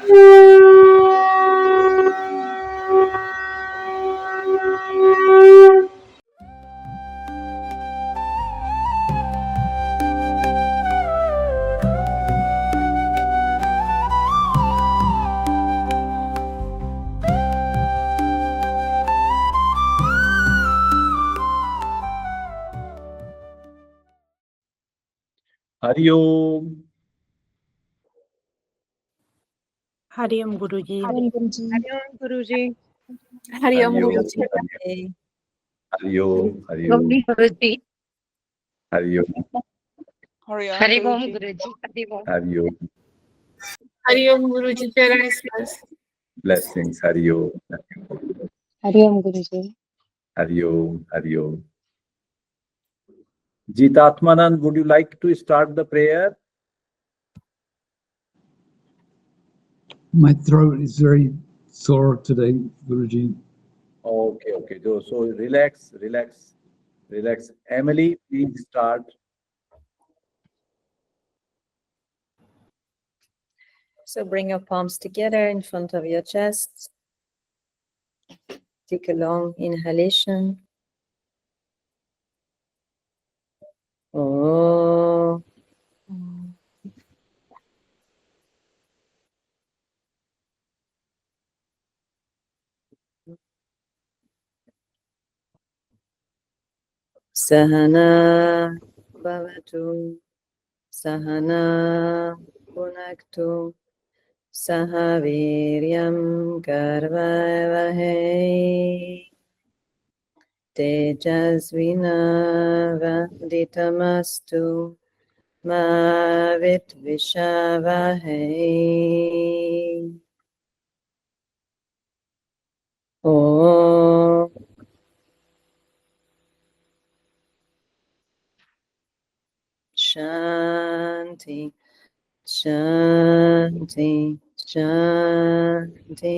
Hari Om. Hari Om Guruji. Hari Om Guruji. Hari Om Guruji. Hari Om Guruji. Hari Om. Hari Om. Guruji. Hari Om. Hari Om Guruji. Hari Om. Hari Om Guruji. Blessings. Hari Om. Hari Om Guruji. Hari Om. Hari Om. Jitatmanand, would you like to start the prayer? My throat is very sore today, Guruji. Okay. So relax. Emily, please start. So bring your palms together in front of your chest. Take a long inhalation. Oh. Sahana bhavatu, sahana punaktu, sahaviryam karvavahe, tejasvinavaditamastu, ma vitvishavahe. Om. Shanti, Shanti, Shanti.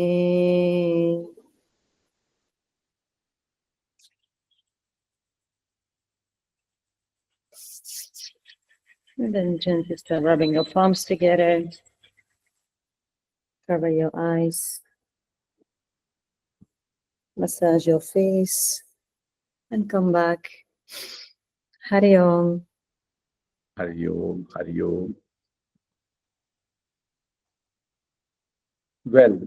And then gently start rubbing your palms together. Cover your eyes. Massage your face. And come back. Hari Om. Hari Om. Hari Om. Well,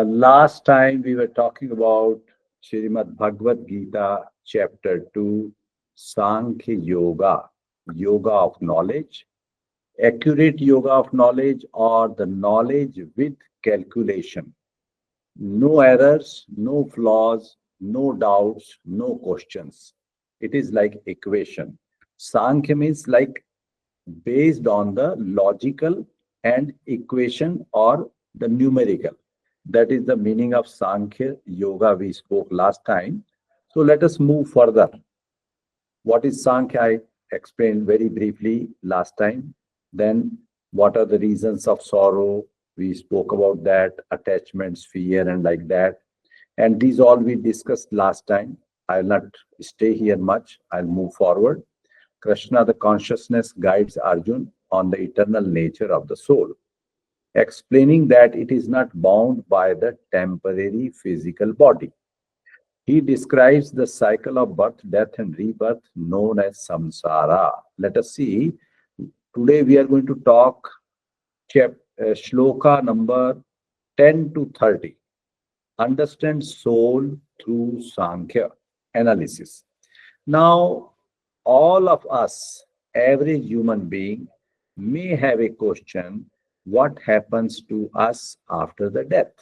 last time we were talking about Srimad Bhagavad Gita, Chapter-2, Sankhya Yoga, Yoga of Knowledge, accurate Yoga of Knowledge, or the knowledge with calculation. No errors, no flaws, no doubts, no questions. It is like equation. Sankhya means like based on the logical and equation or the numerical. That is the meaning of Sankhya Yoga we spoke last time. So let us move further. What is Sankhya? I explained very briefly last time. Then what are the reasons of sorrow? We spoke about that, attachments, fear, and like that. And these all we discussed last time. I'll not stay here much. I'll move forward. Krishna, the consciousness, guides Arjuna on the eternal nature of the soul, explaining that it is not bound by the temporary physical body. He describes the cycle of birth, death, and rebirth known as samsara. Let us see. Today we are going to talk shloka number 10 to 30. Understand soul through Sankhya analysis. Now, all of us, every human being, may have a question: what happens to us after the death?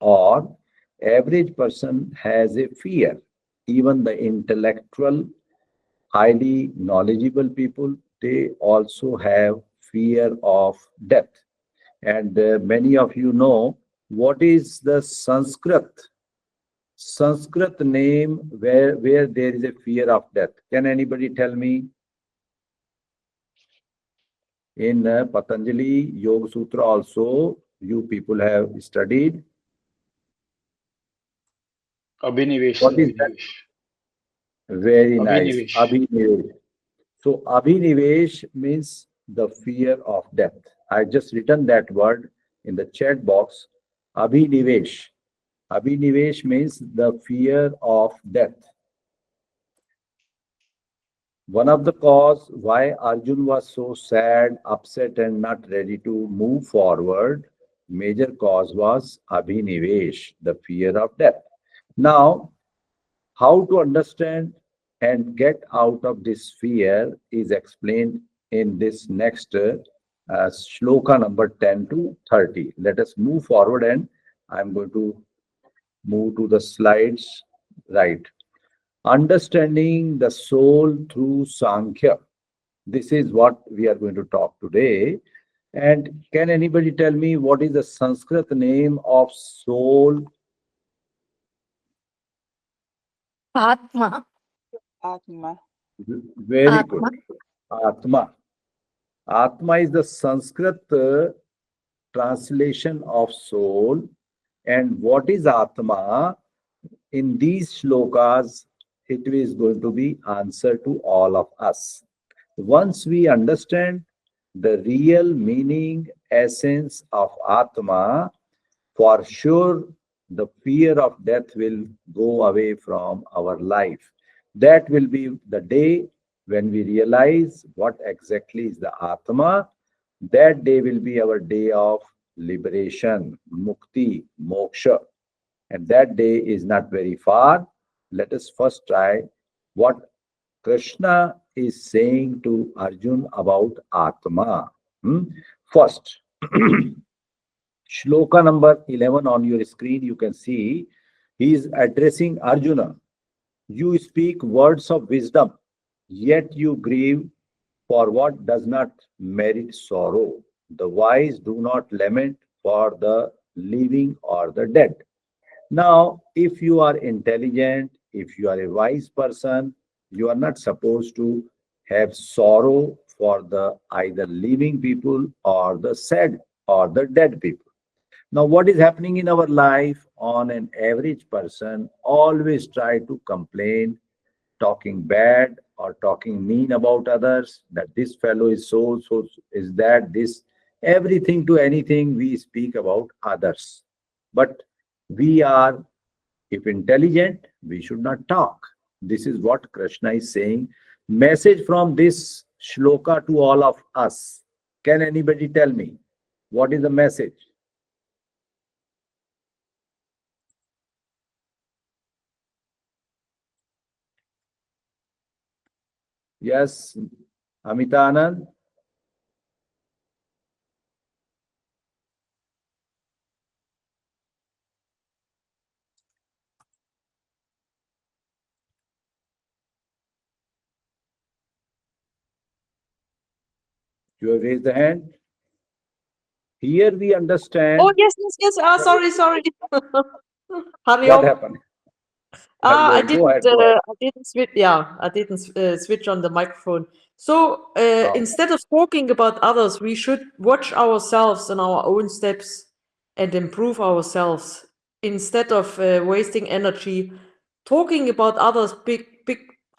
Or average person has a fear. Even the intellectual, highly knowledgeable people, they also have fear of death. And many of you know what is the Sanskrit name where there is a fear of death. Can anybody tell me? In Patanjali Yoga Sutra also, you people have studied. Abhinivesh. What is that? Very nice. Abhinivesh. So Abhinivesh means the fear of death. I just written that word. in the chat box, Abhinivesh. Abhinivesh means the fear of death. One of the cause why Arjun was so sad, upset, and not ready to move forward, major cause was Abhinivesh, the fear of death. Now, how to understand and get out of this fear is explained in this next shloka number 10 to 30. Let us move forward, and I'm going to move to the slides right. Understanding the soul through Sankhya. This is what we are going to talk today. And can anybody tell me what is the Sanskrit name of soul? Atma. Atma. Very good. Atma. Atma is the Sanskrit translation of soul. And what is Atma? In these shlokas, it is going to be answer to all of us. Once we understand the real meaning, essence of Atma, for sure the fear of death will go away from our life. That will be the day when we realize what exactly is the Atma. That day will be our day of liberation, mukti, moksha. And that day is not very far. Let us first try what Krishna is saying to Arjun about Atma. First, shloka number 11 on your screen, you can see he is addressing Arjuna. You speak words of wisdom, yet you grieve for what does not merit sorrow. The wise do not lament for the living or the dead. Now, if you are intelligent, if you are a wise person, you are not supposed to have sorrow for the either living people or the sad or the dead people. Now, what is happening in our life? On an average person always try to complain, talking bad or talking mean about others, that this fellow is so is that, this, everything to anything we speak about others. But we are, if intelligent, we should not talk. This is what Krishna is saying. Message from this shloka to all of us. Can anybody tell me what is the message? Yes, Amitanand? You have raised the hand. Here we understand. Oh, yes, yes, yes. Sorry. Hari What Om. happened? I Go ahead, go ahead. didn't switch. Yeah, I didn't switch on the microphone. So Oh, instead of talking about others, we should watch ourselves and our own steps and improve ourselves instead of wasting energy talking about others. Big.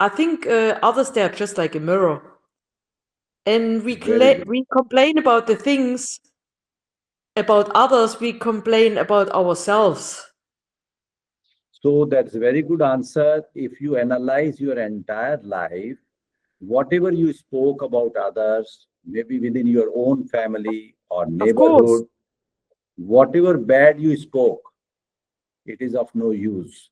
I think others, they're just like a mirror, and very good. we complain about the things about others. We complain about ourselves. So that's a very good answer. If you analyze your entire life, whatever you spoke about others, maybe within your own family or Of course. neighborhood, whatever bad you spoke, it is of no use.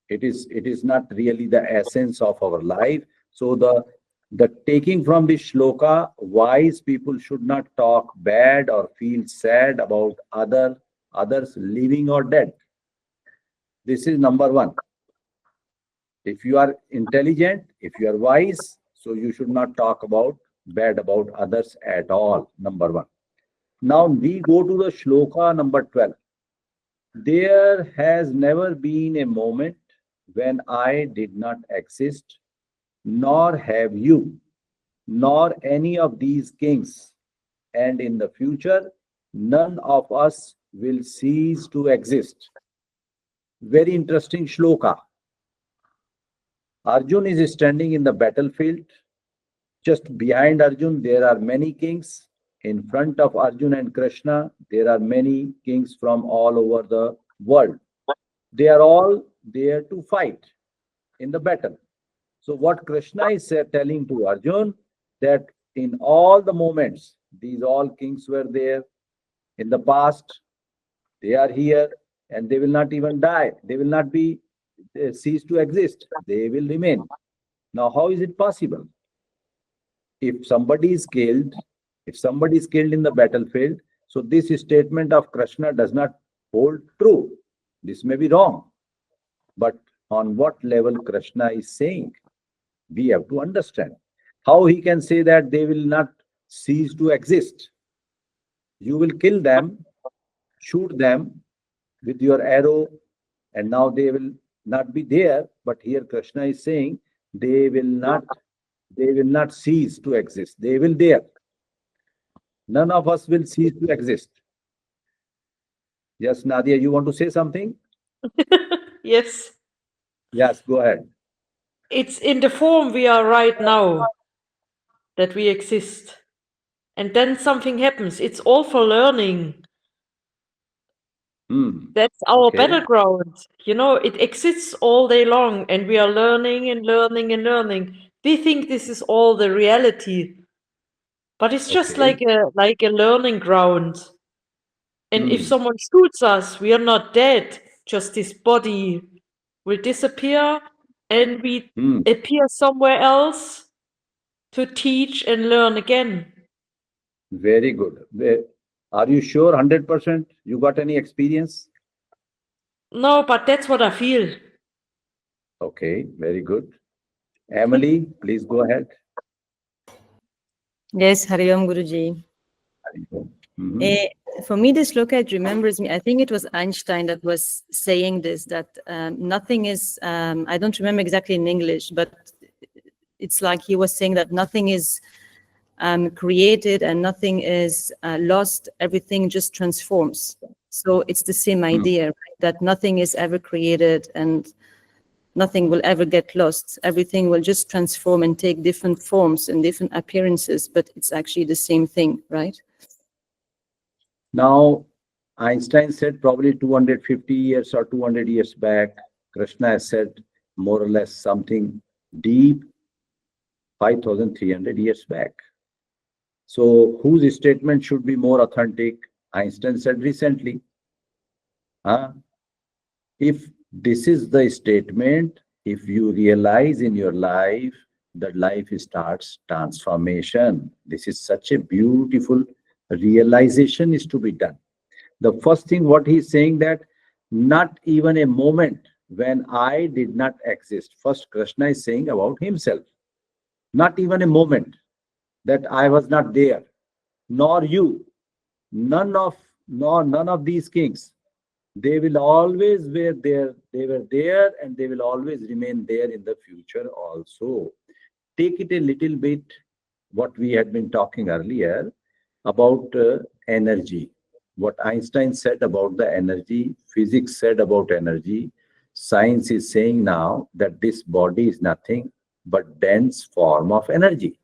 It is not really the essence of our life. So the taking from this shloka, wise people should not talk bad or feel sad about others living or dead. This is number one. If you are intelligent, if you are wise, so you should not talk about bad about others at all. Number one. Now we go to the shloka number 12. There has never been a moment when I did not exist, nor have you, nor any of these kings, and in the future, none of us will cease to exist. Very interesting shloka. Arjun is standing in the battlefield. Just behind Arjun, there are many kings, in front of Arjuna and Krishna, there are many kings from all over the world. They are all there to fight in the battle. So what Krishna is telling to Arjuna, that in all the moments, these all kings were there in the past, they are here, and they will not even die. They will not be cease to exist. They will remain. Now, how is it possible? If somebody is killed in the battlefield, so this statement of Krishna does not hold true. This may be wrong. But on what level Krishna is saying? We have to understand. How he can say that they will not cease to exist? You will kill them, shoot them with your arrow, and now they will not be there. But here Krishna is saying they will not cease to exist. They will there. None of us will cease to exist. Yes, Nadia, you want to say something? Yes. Yes, go ahead. It's in the form we are right now that we exist. And then something happens. It's all for learning. That's our Okay. battleground. You know, it exists all day long, and we are learning and learning and learning. We think this is all the reality, but it's just Okay. like a learning ground. And if someone shoots us, we are not dead. Just this body will disappear, and we appear somewhere else to teach and learn again. Very good. Are you sure 100% you got any experience? No, but that's what I feel. Okay, very good. Emily, please go ahead. Yes, Hari Om Guruji. For me, this look remembers me. I think it was Einstein that was saying this, that nothing is, I don't remember exactly in English, but it's like he was saying that nothing is created and nothing is lost. Everything just transforms. So it's the same idea, right? That nothing is ever created and nothing will ever get lost. Everything will just transform and take different forms and different appearances, but it's actually the same thing, right? Now, Einstein said probably 250 years or 200 years back. Krishna has said more or less something deep 5,300 years back. So whose statement should be more authentic? Einstein said recently. If this is the statement, if you realize in your life that life starts transformation, this is such a beautiful realization is to be done. The first thing what he's saying, that not even a moment when I did not exist. First, Krishna is saying about himself. Not even a moment that I was not there, nor you, none of these kings. They will always were there. They were there, and they will always remain there in the future also. Take it a little bit, what we had been talking earlier about energy. What Einstein said about the energy, physics said about energy, science is saying now that this body is nothing but dense form of energy.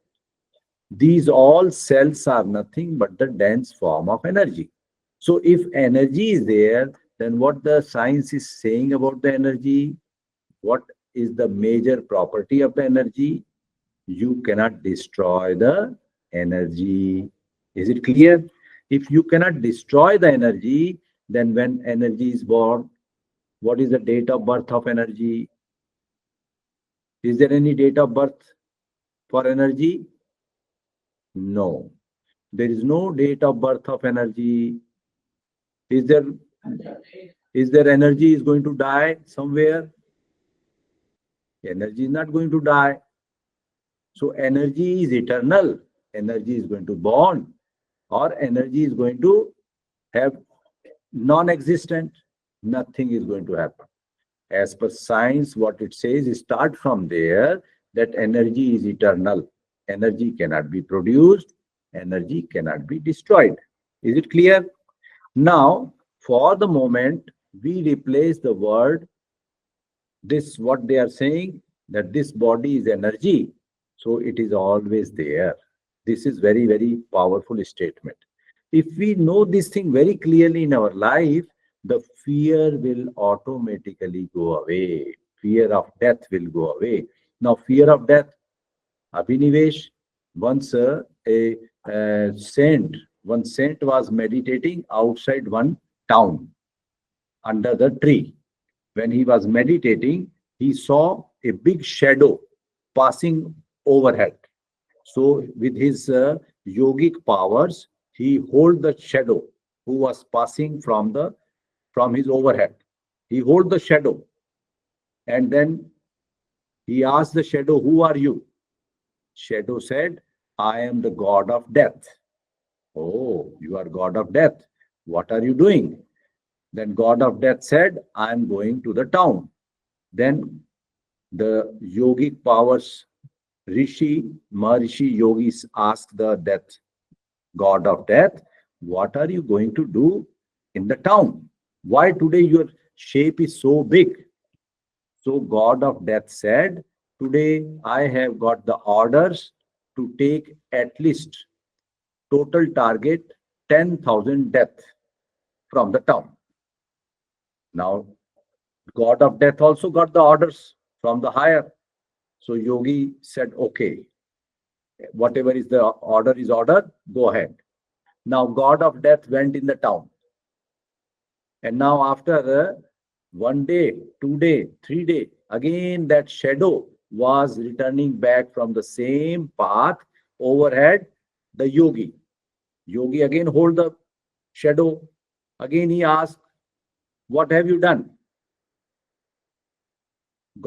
These all cells are nothing but the dense form of energy. So if energy is there, then what the science is saying about the energy, what is the major property of the energy? You cannot destroy the energy. Is it clear? If you cannot destroy the energy, then when energy is born, what is the date of birth of energy? Is there any date of birth for energy? No. There is no date of birth of energy. Is there energy is going to die somewhere? Energy is not going to die. So energy is eternal. Energy is going to born, or energy is going to have non-existent. Nothing is going to happen. As per science, what it says is start from there, that energy is eternal. Energy cannot be produced. Energy cannot be destroyed. Is it clear? Now, for the moment, we replace the word, this, what they are saying, that this body is energy. So it is always there. This is very, very powerful statement. If we know this thing very clearly in our life, the fear will automatically go away. Fear of death will go away. Now, fear of death, Abhinivesh, once one saint was meditating outside one town under the tree. When he was meditating, he saw a big shadow passing overhead. So with his yogic powers, he hold the shadow who was passing from his overhead. He hold the shadow, and then he asked the shadow, "Who are you?" Shadow said, "I am the god of death." "Oh, you are god of death. What are you doing?" Then god of death said, "I am going to the town." Then the yogic powers, Maharishi yogis asked the god of death, "What are you going to do in the town? Why today your shape is so big?" So god of death said, "Today I have got the orders to take at least total target 10,000 death from the town." Now, god of death also got the orders from the higher. So yogi said, "Okay, whatever is the order is order, go ahead." Now god of death went in the town. And now after 1 day, 2 day, 3 day, again that shadow was returning back from the same path overhead the yogi. Yogi again hold the shadow. Again he asked, "What have you done?"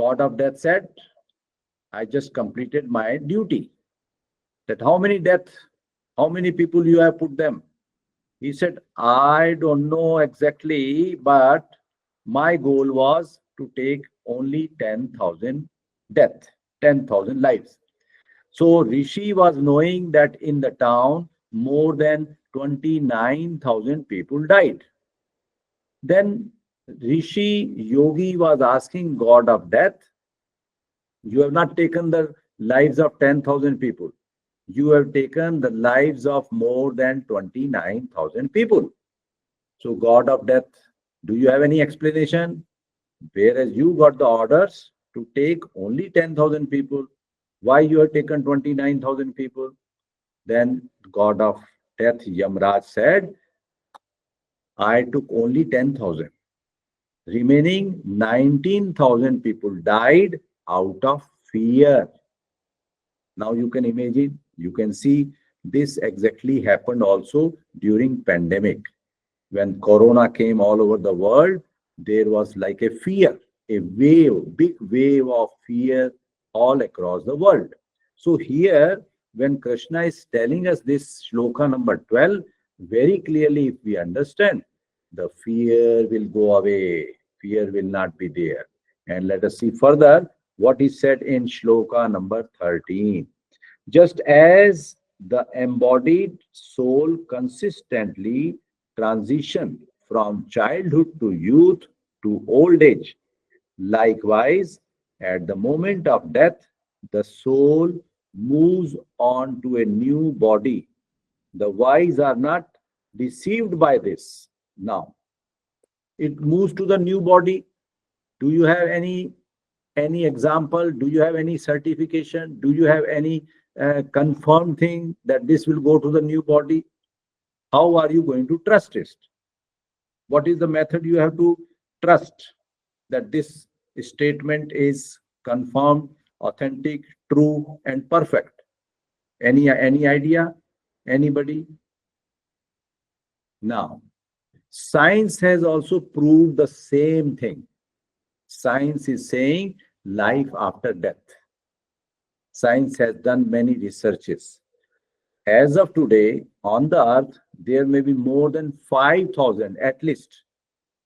God of death said, "I just completed my duty." That how many deaths, how many people you have put them? He said, "I don't know exactly, but my goal was to take only 10,000 death, 10,000 lives." So Rishi was knowing that in the town, more than 29,000 people died. Then Rishi Yogi was asking god of death, "You have not taken the lives of 10,000 people. You have taken the lives of more than 29,000 people. So god of death, do you have any explanation? Whereas you got the orders to take only 10,000 people. Why you have taken 29,000 people?" Then god of death, Yamraj, said, "I took only 10,000. Remaining 19,000 people died out of fear." Now you can imagine, you can see this exactly happened also during pandemic. When corona came all over the world, there was like a fear, a wave, big wave of fear all across the world. So here, when Krishna is telling us this shloka number 12, very clearly if we understand, the fear will go away, fear will not be there. And let us see further what is said in shloka number 13. Just as the embodied soul consistently transition from childhood to youth to old age, likewise, at the moment of death, the soul moves on to a new body. The wise are not deceived by this. Now, it moves to the new body. Do you have any example? Do you have any certification? Do you have any confirmed thing that this will go to the new body? How are you going to trust it? What is the method you have to trust that this statement is confirmed, authentic, true, and perfect? Any idea? Anybody? Now, science has also proved the same thing. Science is saying life after death. Science has done many researches. As of today, on the earth, there may be more than 5,000, at least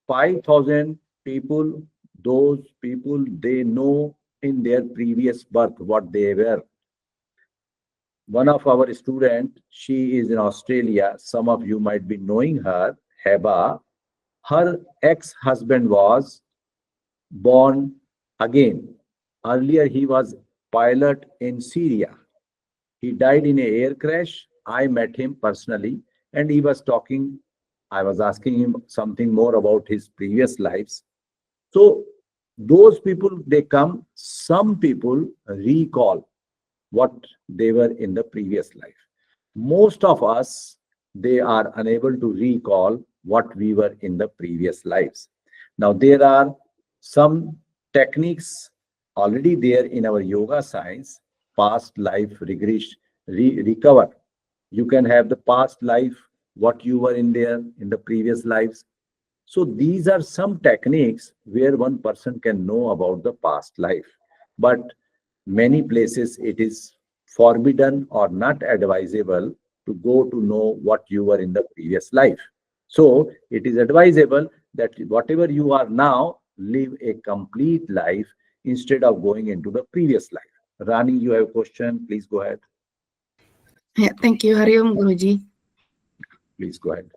5,000 people, those people they know in their previous birth what they were. One of our students, she is in Australia. Some of you might be knowing her, Heba. Her ex-husband was born again. Earlier, he was pilot in Syria. He died in a air crash. I met him personally, and he was talking. I was asking him something more about his previous lives. So those people, they come, some people recall what they were in the previous life. Most of us, they are unable to recall what we were in the previous lives. Now, there are some techniques already there in our yoga science, past life regression, recover. You can have the past life, what you were in there in the previous lives. So these are some techniques where one person can know about the past life. But many places it is forbidden or not advisable to go to know what you were in the previous life. So it is advisable that whatever you are now, live a complete life instead of going into the previous life. Rani, you have a question, please go ahead. Yeah, thank you, Hariom Guruji. Please go ahead.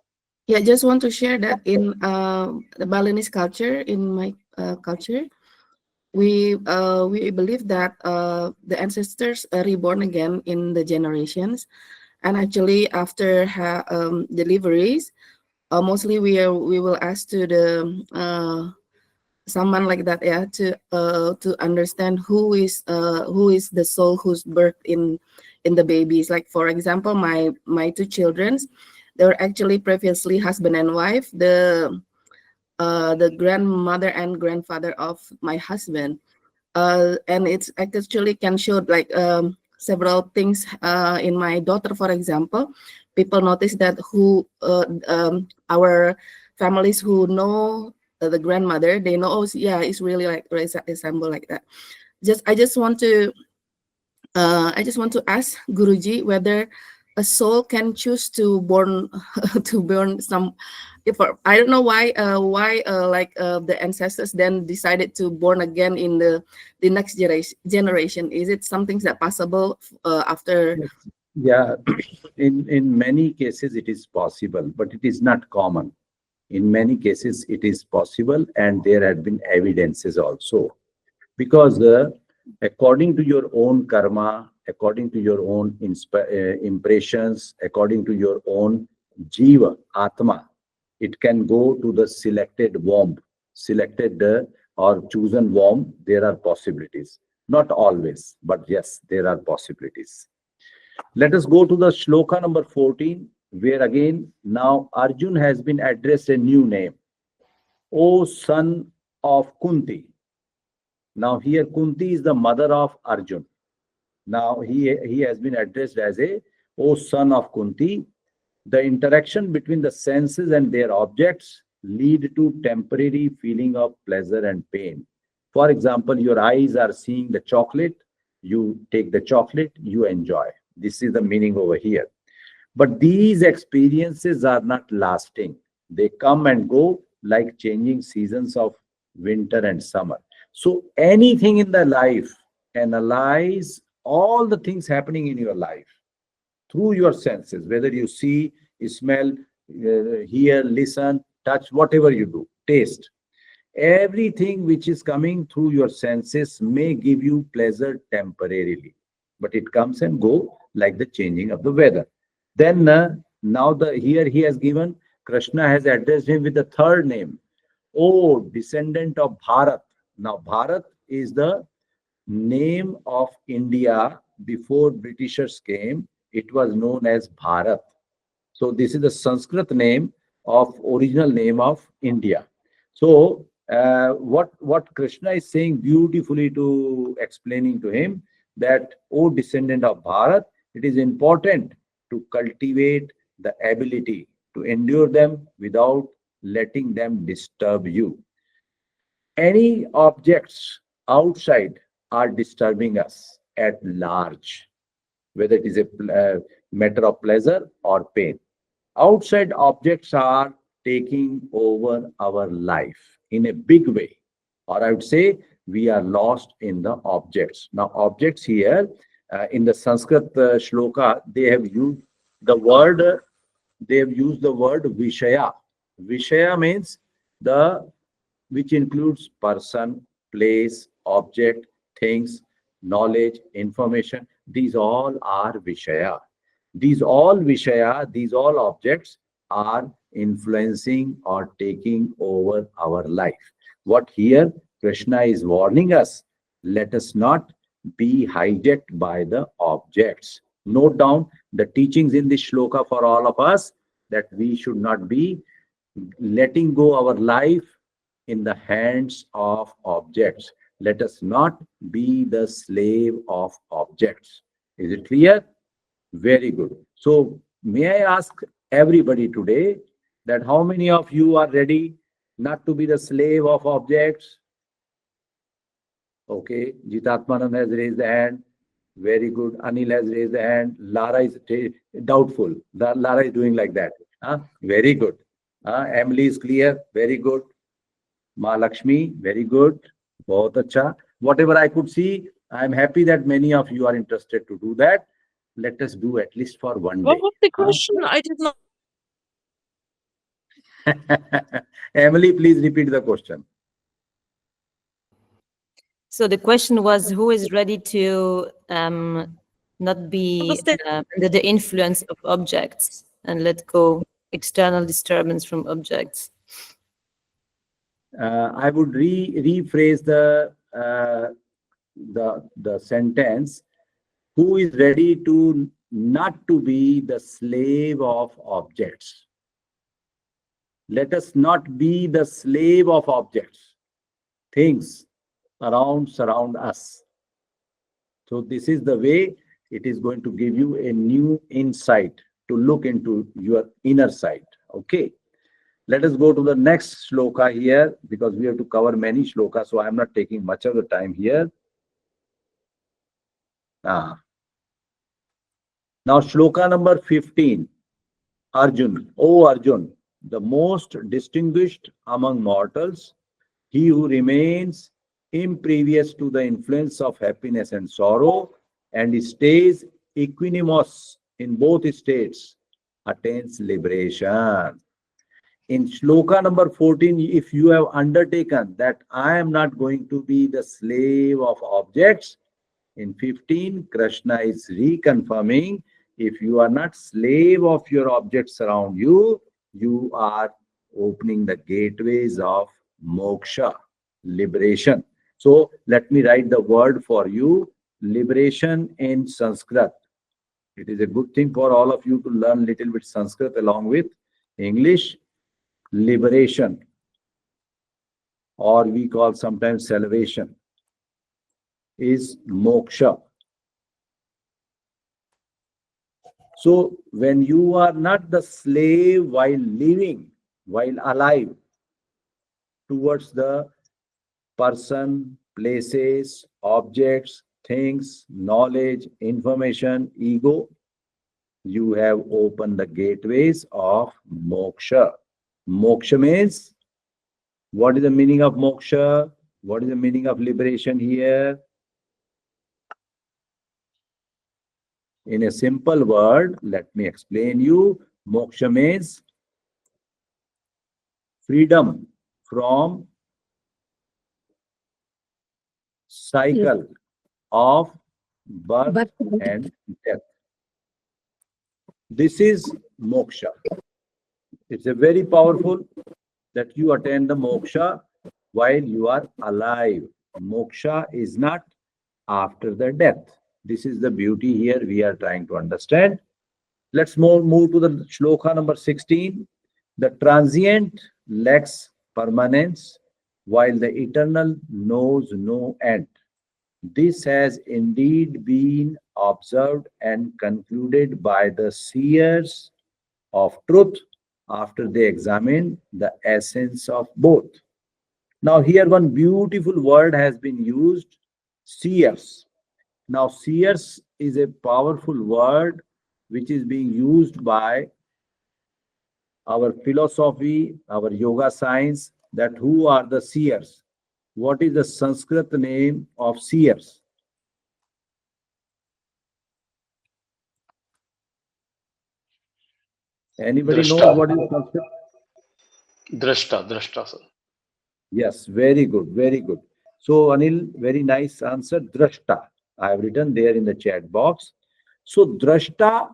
Yeah, just want to share that in the Balinese culture, in my culture, we believe that the ancestors are reborn again in the generations, and actually after deliveries, mostly we will ask to the someone like that, yeah, to understand who is the soul who's birthed in the babies. Like for example, my two children, they were actually previously husband and wife. The grandmother and grandfather of my husband, and it's actually can show like several things in my daughter. For example, people notice that our families who know the grandmother, they know, oh yeah, it's really like resemble like that. I just want to ask Guruji whether a soul can choose to born to born some. If I don't know why the ancestors then decided to born again in the next generation. Is it something that possible after? Yeah, in many cases it is possible, but it is not common. In many cases it is possible, and there have been evidences also. Because according to your own karma, according to your own impressions, according to your own jiva, atma, it can go to the selected womb, selected or chosen womb. There are possibilities. Not always, but yes, there are possibilities. Let us go to the shloka number 14, where again, now Arjun has been addressed a new name. O son of Kunti. Now here Kunti is the mother of Arjun. Now he has been addressed as a, O son of Kunti. The interaction between the senses and their objects lead to temporary feeling of pleasure and pain. For example, your eyes are seeing the chocolate, you take the chocolate, you enjoy. This is the meaning over here. But these experiences are not lasting. They come and go like changing seasons of winter and summer. So anything in the life, analyze all the things happening in your life through your senses, whether you see, smell, hear, listen, touch, whatever you do, taste. Everything which is coming through your senses may give you pleasure temporarily, but it comes and go like the changing of the weather. Then now here he has given, Krishna has addressed him with the third name. O descendant of Bharat. Now Bharat is the name of India. Before Britishers came, it was known as Bharat. So this is the Sanskrit name of original name of India. So what Krishna is saying beautifully to explaining to him that, O descendant of Bharat, it is important to cultivate the ability to endure them without letting them disturb you. Any objects outside are disturbing us at large, whether it is a matter of pleasure or pain. Outside objects are taking over our life in a big way, or I would say we are lost in the objects. Now, objects here in the Sanskrit shloka, they have used the word Vishaya. Vishaya means which includes person, place, object, things. knowledge, information. These all are Vishaya. These all Vishaya, these all objects are influencing or taking over our life. What here Krishna is warning us, let us not be hijacked by the objects. Note down the teachings in this shloka for all of us, that we should not be letting go our life in the hands of objects. Let us not be the slave of objects. Is it clear? Very good. So may I ask everybody today that how many of you are ready not to be the slave of objects? Okay, Jitatmanand has raised the hand. Very good. Anil has raised the hand. Lara is doubtful. Lara is doing like that. Very good. Emily is clear. Very good. Ma Lakshmi, very good. Bahut acha. Whatever I could see, I am happy that many of you are interested to do that. Let us do at least for one What day. was the question? I did not. Emily, please repeat the question. So the question was, who is ready to not be Understand. under the influence of objects and let go external disturbance from objects? I would rephrase the sentence. Who is ready to not to be the slave of objects? Let us not be the slave of objects, things surround us. So this is the way it is going to give you a new insight to look into your inner side. Okay. Let us go to the next shloka here, because we have to cover many shlokas, so I am not taking much of the time here. Now shloka number 15. Arjun, O Arjun, the most distinguished among mortals, he who remains impervious to the influence of happiness and sorrow and stays equanimous in both states, attains liberation. In shloka number 14, if you have undertaken that I am not going to be the slave of objects, in 15, Krishna is reconfirming, if you are not slave of your objects around you, you are opening the gateways of moksha, liberation. So let me write the word for you, liberation in Sanskrit. It is a good thing for all of you to learn little bit Sanskrit along with English. Liberation, or we call sometimes salvation, is moksha. So when you are not the slave while living, while alive, towards the person, places, objects, things, knowledge, information, ego, you have opened the gateways of moksha. Moksha means, what is the meaning of moksha? What is the meaning of liberation here? In a simple word, let me explain you. Moksha means freedom from cycle of birth and death. This is moksha. It's a very powerful that you attain the moksha while you are alive. Moksha is not after the death. This is the beauty here we are trying to understand. Let's move to the shloka number 16. The transient lacks permanence, while the eternal knows no end. This has indeed been observed and concluded by the seers of truth after they examine the essence of both. Now here one beautiful word has been used, seers. Now seers is a powerful word which is being used by our philosophy, our yoga science, that who are the seers? What is the Sanskrit name of seers? Anybody Drashta. knows what is Sanskrit? Drashta, sir. Yes, very good, very good. So Anil, very nice answer, drashta. I have written there in the chat box. So drashta,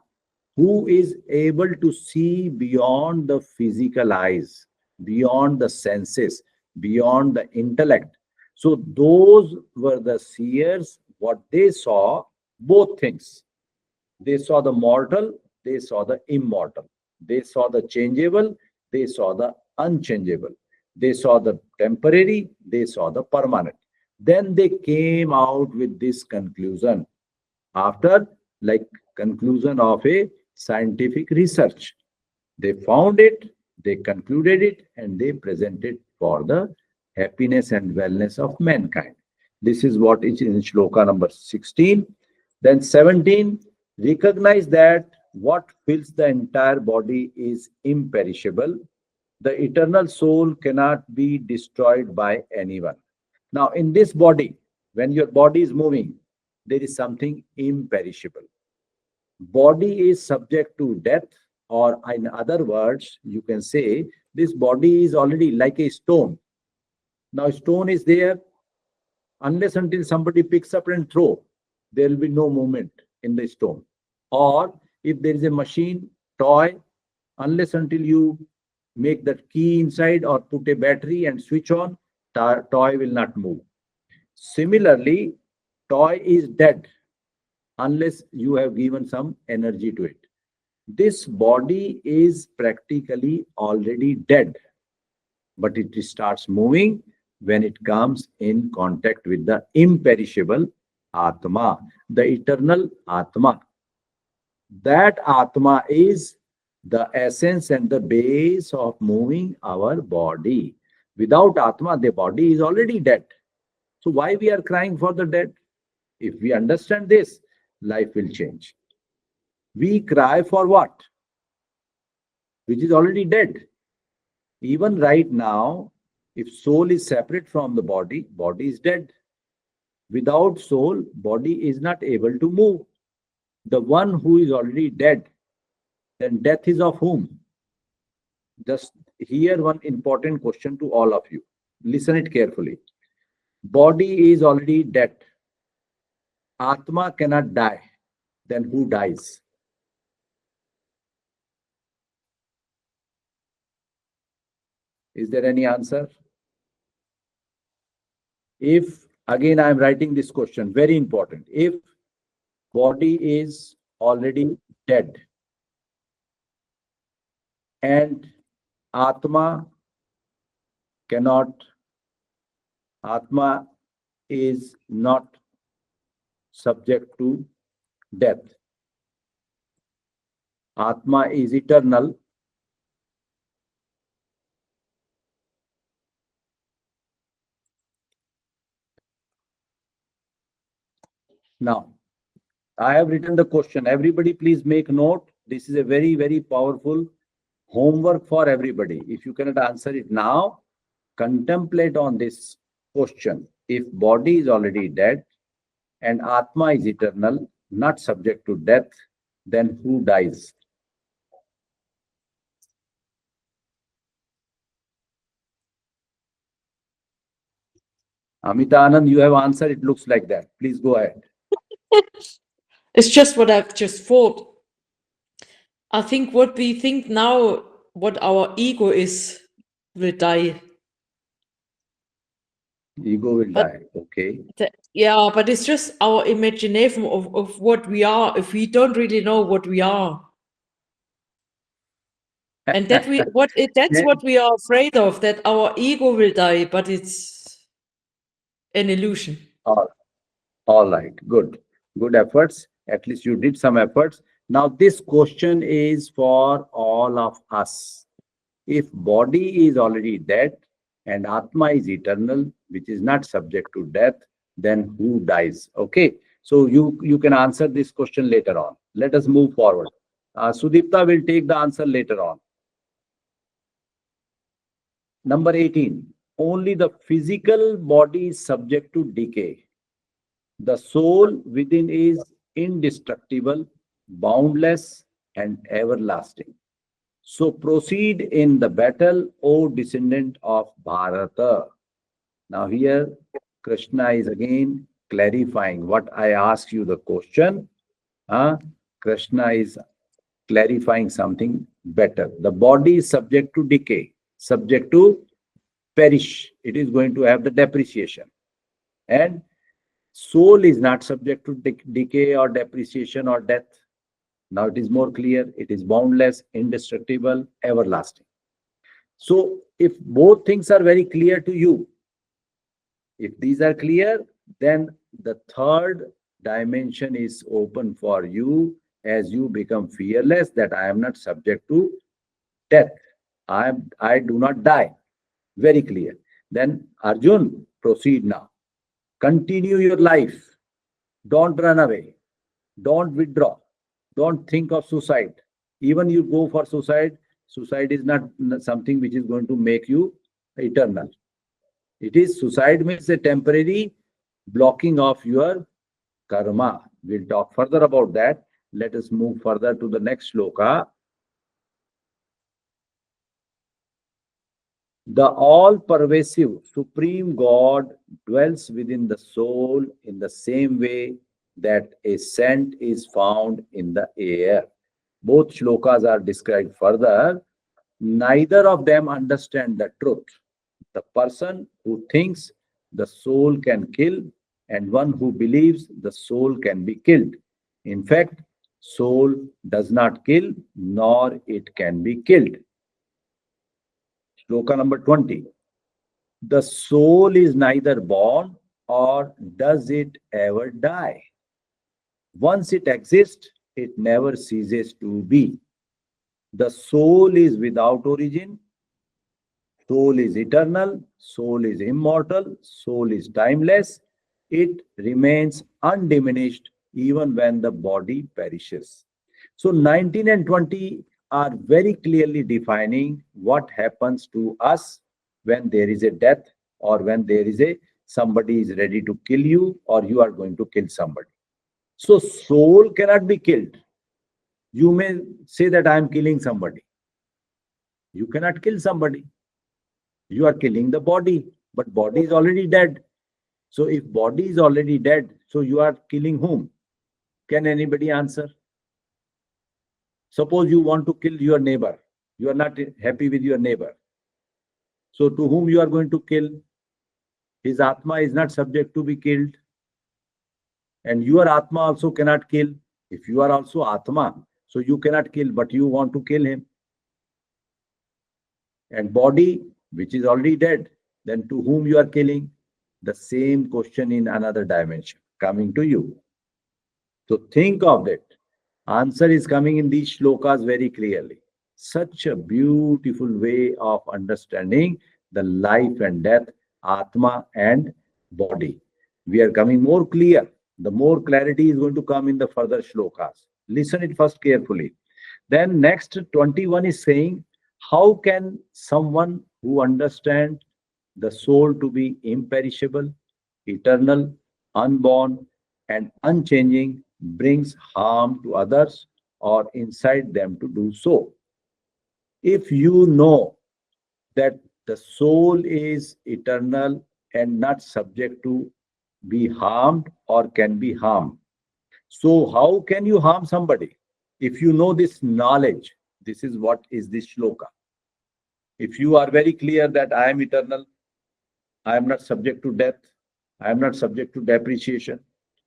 who is able to see beyond the physical eyes, beyond the senses, beyond the intellect. So those were the seers. What they saw, both things. They saw the mortal, they saw the immortal. They saw the changeable, they saw the unchangeable. They saw the temporary, they saw the permanent. Then they came out with this conclusion after, like, conclusion of a scientific research. They found it, they concluded it, and they presented for the happiness and wellness of mankind. This is what is in shloka number 16. Then 17, recognize that what fills the entire body is imperishable. The eternal soul cannot be destroyed by anyone. Now, in this body, when your body is moving, there is something imperishable. Body is subject to death, or in other words, you can say this body is already like a stone. Now, stone is there, unless until somebody picks up and throw, there will be no movement in the stone. Or if there is a machine, toy, unless until you make that key inside or put a battery and switch on, toy will not move. Similarly, toy is dead unless you have given some energy to it. This body is practically already dead, but it starts moving when it comes in contact with the imperishable Atma, the eternal Atma. That Atma is the essence and the base of moving our body. Without Atma, the body is already dead. So why we are crying for the dead? If we understand this, life will change. We cry for what? Which is already dead. Even right now, if soul is separate from the body, body is dead. Without soul, body is not able to move. The one who is already dead, then death is of whom? Just here one important question to all of you. Listen it carefully. Body is already dead. Atma cannot die. Then who dies? Is there any answer? If, again, I am writing this question, very important. If body is already dead and Atma is not subject to death. Atma is eternal. Now, I have written the question. Everybody please make note. This is a very, very powerful homework for everybody. If you cannot answer it now, contemplate on this question. If body is already dead and Atma is eternal, not subject to death, then who dies? Amita Anand, you have answered. It looks like that. Please go ahead. It's just what I've just thought. I think what we think now, what our ego is, will die. Ego will die. Okay. Yeah, but it's just our imagination of what we are if we don't really know what we are. And that's what we are afraid of, that our ego will die, but it's an illusion. All right. Good. Good efforts. At least you did some efforts. Now this question is for all of us. If body is already dead and Atma is eternal, which is not subject to death, then who dies? Okay. So you can answer this question later on. Let us move forward. Sudipta will take the answer later on. Number 18. Only the physical body is subject to decay. The soul within is indestructible, boundless, and everlasting. So proceed in the battle, O descendant of Bharata. Now here, Krishna is again clarifying what I asked you the question. Krishna is clarifying something better. The body is subject to decay, subject to perish. It is going to have the depreciation. And soul is not subject to decay or depreciation or death. Now it is more clear. It is boundless, indestructible, everlasting. So if both things are very clear to you, if these are clear, then the third dimension is open for you as you become fearless that I am not subject to death. I do not die. Very clear. Then Arjun, proceed now. Continue your life. Don't run away. Don't withdraw. Don't think of suicide. Even you go for suicide, suicide is not something which is going to make you eternal. It is, suicide means a temporary blocking of your karma. We'll talk further about that. Let us move further to the next shloka. The all-pervasive Supreme God dwells within the soul in the same way that a scent is found in the air. Both shlokas are described further. Neither of them understand the truth. The person who thinks the soul can kill and one who believes the soul can be killed. In fact, soul does not kill, nor it can be killed. Shloka number 20. The soul is neither born or does it ever die. Once it exists, it never ceases to be. The soul is without origin. Soul is eternal. Soul is immortal. Soul is timeless. It remains undiminished even when the body perishes. So 19 and 20 are very clearly defining what happens to us when there is a death or when there is somebody is ready to kill you or you are going to kill somebody. So soul cannot be killed. You may say that I am killing somebody. You cannot kill somebody. You are killing the body, but body is already dead. So if body is already dead, so you are killing whom? Can anybody answer? Suppose you want to kill your neighbor. You are not happy with your neighbor. So to whom you are going to kill? His Atma is not subject to be killed. And your Atma also cannot kill. If you are also Atma, so you cannot kill, but you want to kill him. And body, which is already dead, then to whom you are killing? The same question in another dimension coming to you. So think of it. Answer is coming in these shlokas very clearly. Such a beautiful way of understanding the life and death, Atma and body. We are coming more clear. The more clarity is going to come in the further shlokas. Listen it first carefully. Then next 21 is saying, how can someone who understands the soul to be imperishable, eternal, unborn, and unchanging brings harm to others or incite them to do so? If you know that the soul is eternal and not subject to be harmed or can be harmed, so how can you harm somebody? If you know this knowledge, this is what is this shloka. If you are very clear that I am eternal, I am not subject to death, I am not subject to depreciation,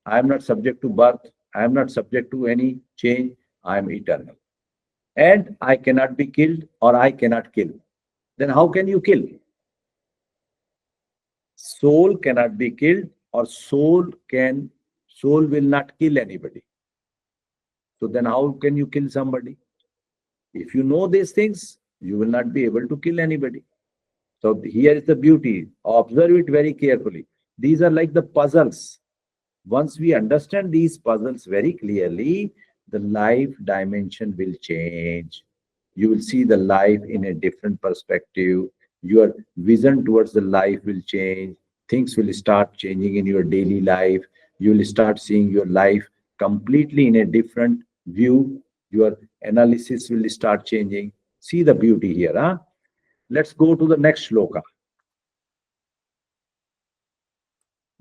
I am not subject to birth, I am not subject to any change, I am eternal. And I cannot be killed or I cannot kill. Then how can you kill? Soul cannot be killed or soul will not kill anybody. So then how can you kill somebody? If you know these things, you will not be able to kill anybody. So here is the beauty. Observe it very carefully. These are like the puzzles. Once we understand these puzzles very clearly, the life dimension will change. You will see the life in a different perspective. Your vision towards the life will change. Things will start changing in your daily life. You will start seeing your life completely in a different view. Your analysis will start changing. See the beauty here, huh? Let's go to the next shloka.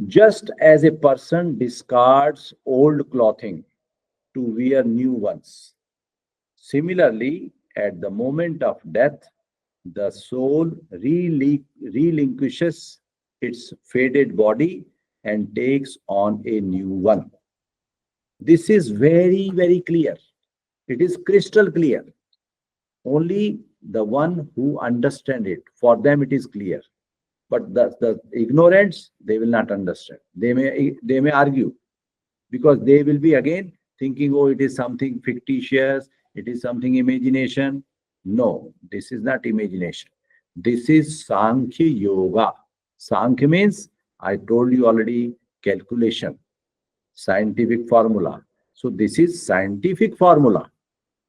Just as a person discards old clothing to wear new ones, similarly, at the moment of death, the soul relinquishes its faded body and takes on a new one. This is very, very clear. It is crystal clear. Only the one who understand it, for them it is clear. But the ignorants, they will not understand. They may argue, because they will be again thinking, oh, it is something fictitious, it is something imagination. No, this is not imagination. This is Sankhya Yoga. Sankhya means, I told you already, calculation, scientific formula. So this is scientific formula,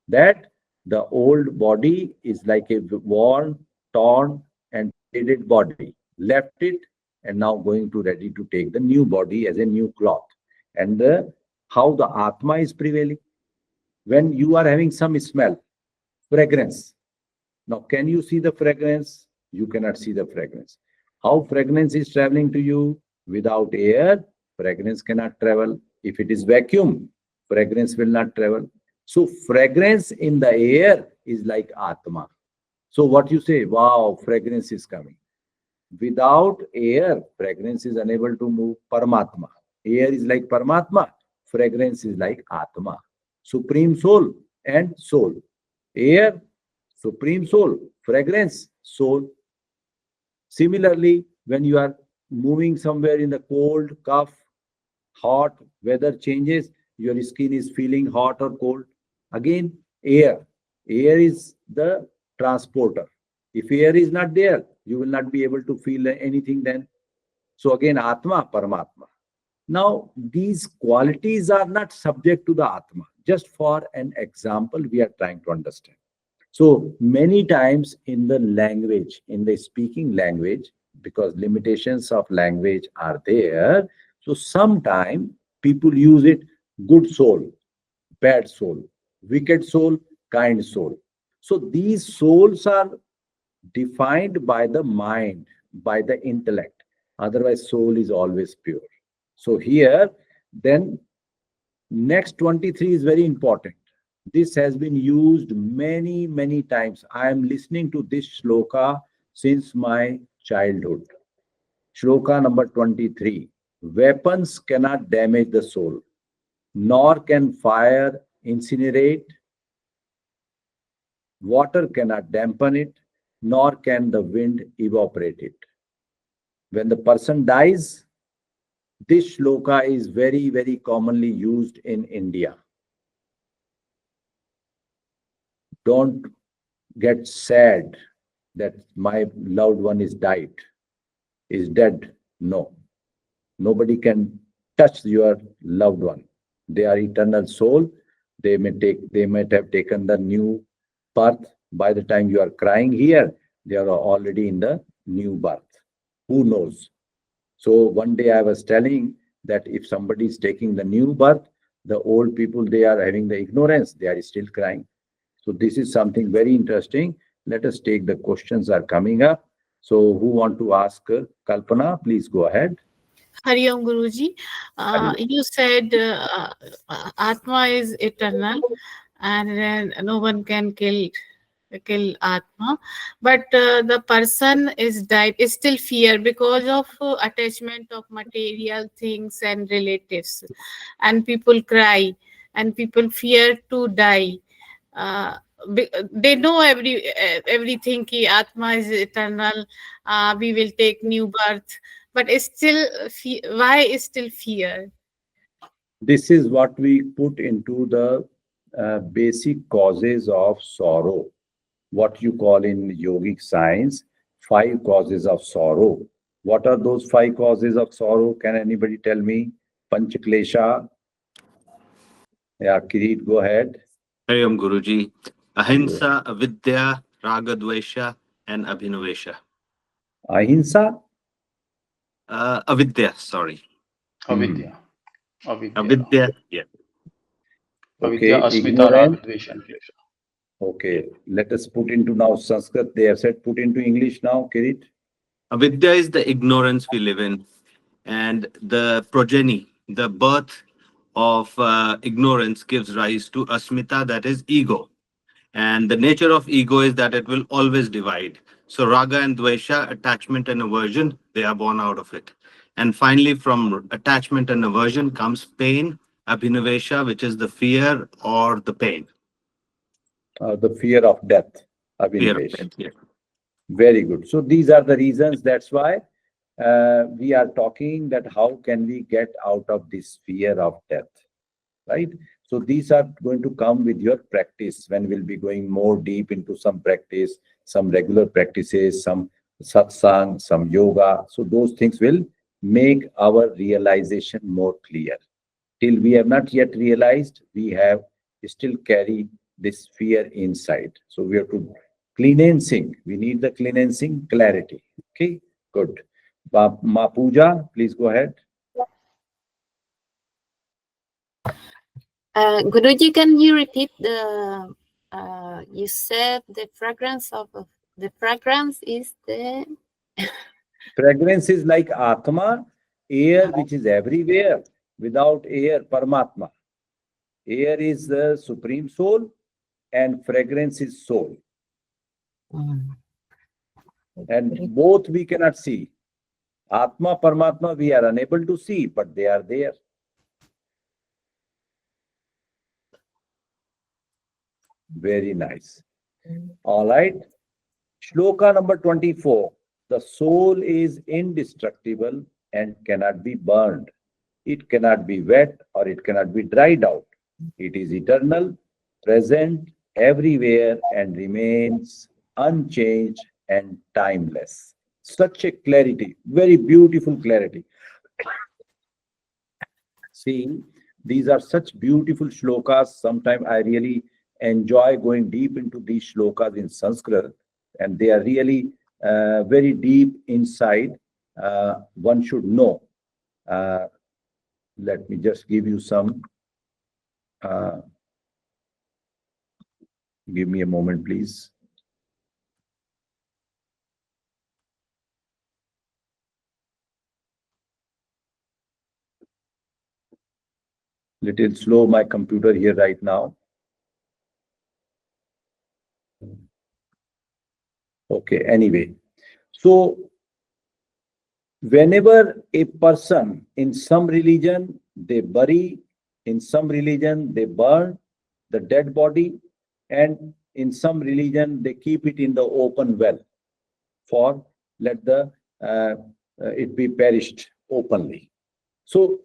that the old body is like a worn, torn, and faded body. Left it, and now going to ready to take the new body as a new cloth. And how the Atma is prevailing. When you are having some smell, fragrance. Now, can you see the fragrance? You cannot see the fragrance. How fragrance is traveling to you? Without air, fragrance cannot travel. If it is vacuum, fragrance will not travel. So fragrance in the air is like Atma. So what you say, wow, fragrance is coming. Without air, fragrance is unable to move. Paramatma. Air is like Paramatma. Fragrance is like Atma. Supreme soul and soul. Air, supreme soul. Fragrance, soul. Similarly, when you are moving somewhere in the cold, cough, hot, weather changes, your skin is feeling hot or cold. Again, air. Air is the transporter. If air is not there, you will not be able to feel anything then. So again, Atma, Paramatma. Now, these qualities are not subject to the Atma. Just for an example, we are trying to understand. So many times in the language, in the speaking language, because limitations of language are there, so sometimes people use it good soul, bad soul, wicked soul, kind soul. So these souls are defined by the mind, by the intellect. Otherwise, soul is always pure. So here, then next 23 is very important. This has been used many, many times. I am listening to this shloka since my childhood. Shloka number 23. Weapons cannot damage the soul, nor can fire incinerate, water cannot dampen it, nor can the wind evaporate it. When the person dies, this shloka is very, very commonly used in India. Don't get sad that my loved one is died, is dead. No. Nobody can touch your loved one. They are eternal soul. They might have taken the new birth. By the time you are crying here, they are already in the new birth. Who knows? So one day I was telling that if somebody is taking the new birth, the old people, they are having the ignorance, they are still crying. So this is something very interesting. Let us take the questions are coming up. So who want to ask Kalpana? Please go ahead. Hari Om Guruji. You said Atma is eternal and then no one can kill Atma. But the person is died is still fear because of attachment of material things and relatives. And people cry and people fear to die. They know everything ki Atma is eternal, we will take new birth, but it's still why is still fear? This is what we put into the basic causes of sorrow, what you call in yogic science 5 causes of sorrow. What are those 5 causes of sorrow? Can anybody tell me? Panchaklesha. Yeah, Kirit, go ahead. Hari Om Guruji. Ahimsa, avidya, ragadvesha, and abhinavesha. Ahimsa? Avidya, sorry. Avidya. Avidya, yeah. Okay, Avidya, asmita, ignorance. raga, dvesha, and klesha. Okay, let us put into now Sanskrit. They have said put into English now, Kirit. Avidya is the ignorance we live in. and the progeny, the birth of ignorance gives rise to asmita, that is ego. And the nature of ego is that it will always divide. So raga and dvesha, attachment and aversion, they are born out of it. And finally, from attachment and aversion comes pain, abhinavesha, which is the fear or the pain. The fear of death, Fear of Abhinivesh. death, yeah. Very good. So these are the reasons. That's why we are talking that how can we get out of this fear of death, right? So these are going to come with your practice when we'll be going more deep into some practice, some regular practices, some satsang, some yoga. So those things will make our realization more clear. Till we have not yet realized, we have still carry this fear inside. So we have to cleansing. We need the cleansing clarity. Okay, good. Ma Pooja, please go ahead. Guruji, can you repeat you said the fragrance is the Fragrance is like Atma, air which is everywhere. Without air, Paramatma. Air is the supreme soul and fragrance is soul. And both we cannot see. Atma, Paramatma, we are unable to see, but they are there. Very nice. All right. Shloka number 24. The soul is indestructible and cannot be burned. It cannot be wet or it cannot be dried out. It is eternal, present everywhere, and remains unchanged and timeless. Such a clarity, very beautiful clarity. See, these are such beautiful shlokas. Sometimes I really enjoy going deep into these shlokas in Sanskrit, and they are really very deep inside. One should know. Let me just give you some. Give me a moment, please. Little slow my computer here right now. Okay, anyway. So whenever a person in some religion, they bury, in some religion, they burn the dead body, and in some religion, they keep it in the open well for let the it be perished openly. So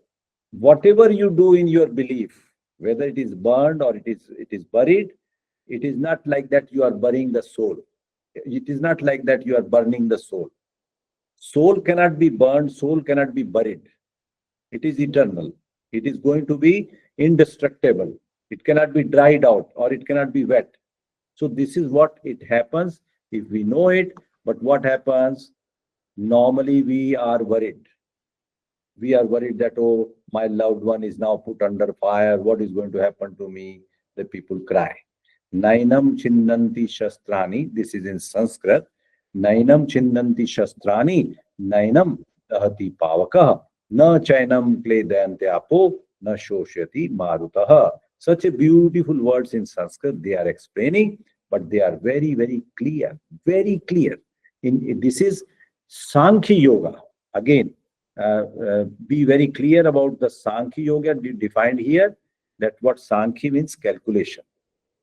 whatever you do in your belief, whether it is burned or it is buried, it is not like that you are burying the soul. It is not like that you are burning the soul. Soul cannot be burned, soul cannot be buried. It is eternal. It is going to be indestructible. It cannot be dried out or it cannot be wet. So this is what it happens if we know it. But what happens? Normally we are worried. We are worried that, oh, my loved one is now put under fire. What is going to happen to me? The people cry. Nainam chinnanti shastrani. This is in Sanskrit. Nainam chinnanti shastrani. Nainam dahati pavakah. Na chainam kledayante apo. Na shoshati marutah. Such a beautiful words in Sanskrit. They are explaining, but they are very, very clear. Very clear. This is Sankhya Yoga. Again, be very clear about the Sankhya Yoga defined here, that what Sankhya means calculation.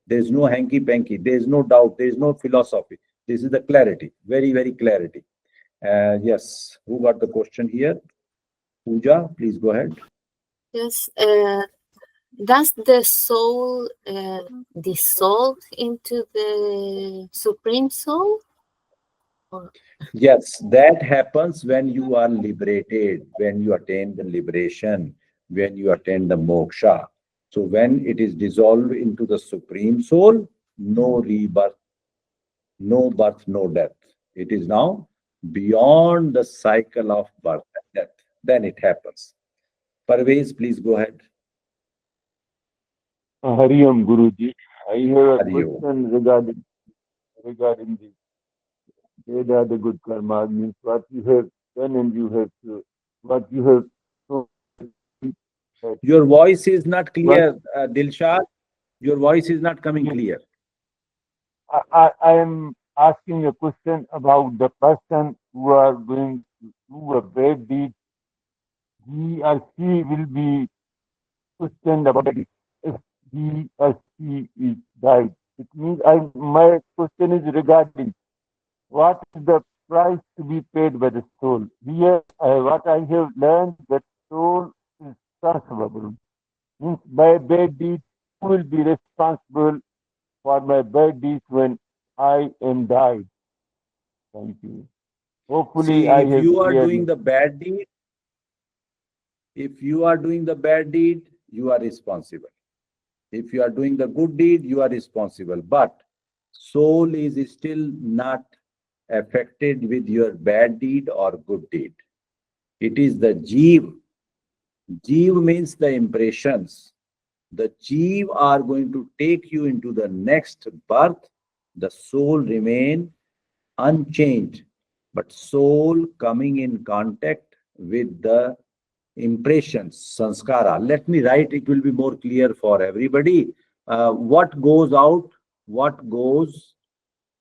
There is no hanky-panky, there is no doubt, there is no philosophy. This is the clarity, very, very clarity. Yes, who got the question here? Pooja, please go ahead. yes. Does the soul dissolve into the supreme soul? Yes, that happens when you are liberated, when you attain the liberation, when you attain the moksha. So when it is dissolved into the supreme soul, no rebirth, no birth, no death. It is now beyond the cycle of birth and death. Then it happens. Parvez, please go ahead. Hari Om Guruji. I have a Hari Om. question regarding the Veda, the good karma, means what you have done and you have to what you have told. Your voice is not But clear, Dilshad. Your voice is not coming clear. I am asking a question about the person who are going to do a bad deed. He or she will be questioned about it if he or she is died. It means my question is regarding what is the price to be paid by the soul. Here, what I have learned that soul is transferable. Means by bad deeds, who will be responsible for my bad deeds when I am died? Thank you. Hopefully, See, I if have you are doing clearly. the bad deed, if you are doing the bad deed, you are responsible. If you are doing the good deed, you are responsible. But soul is still not affected with your bad deed or good deed. It is the jeev. Jeev means the impressions. The jeev are going to take you into the next birth. The soul remain unchanged, but soul coming in contact with the impressions, sanskara. Let me write, it will be more clear for everybody. What goes out? What goes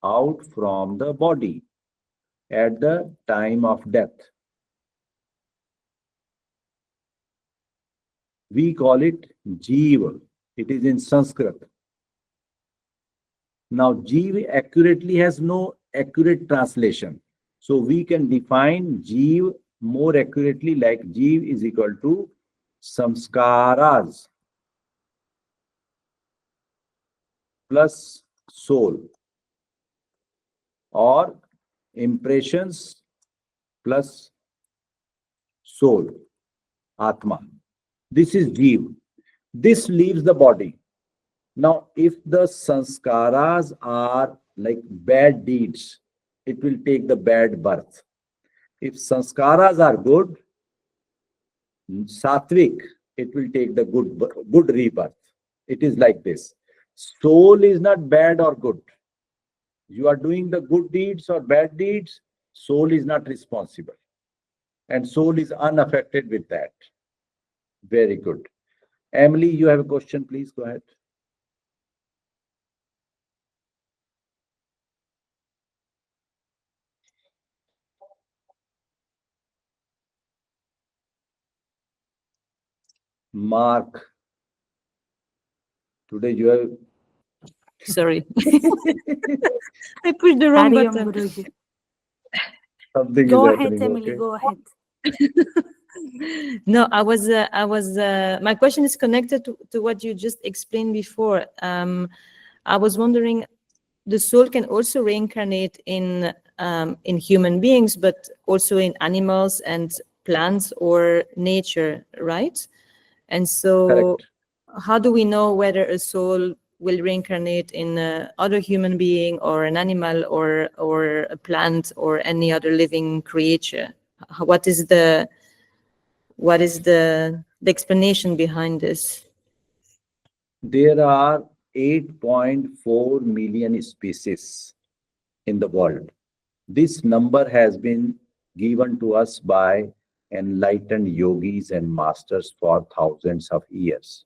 out from the body at the time of death? We call it jeev. It is in Sanskrit. Now, jeev accurately has no accurate translation. So we can define jeev more accurately like jeev is equal to samskaras plus soul, or impressions plus soul, atma. This is jeev. This leaves the body. Now, if the sanskaras are like bad deeds, it will take the bad birth. If sanskaras are good, sattvic, it will take the good rebirth. It is like this. Soul is not bad or good. You are doing the good deeds or bad deeds, soul is not responsible. And soul is unaffected with that. Very good. Emily, you have a question, please go ahead. Mark, today you have. Sorry. I pushed the wrong Hariom button. Guruji. Something Go is ahead, happening, Emily, okay? go ahead. No, my question is connected to what you just explained before. I was wondering, the soul can also reincarnate in human beings, but also in animals and plants or nature, right? And so, Correct. how do we know whether a soul will reincarnate in other human being or an animal or a plant or any other living creature? What is the explanation behind this? There are 8.4 million species in the world. This number has been given to us by enlightened yogis and masters for thousands of years.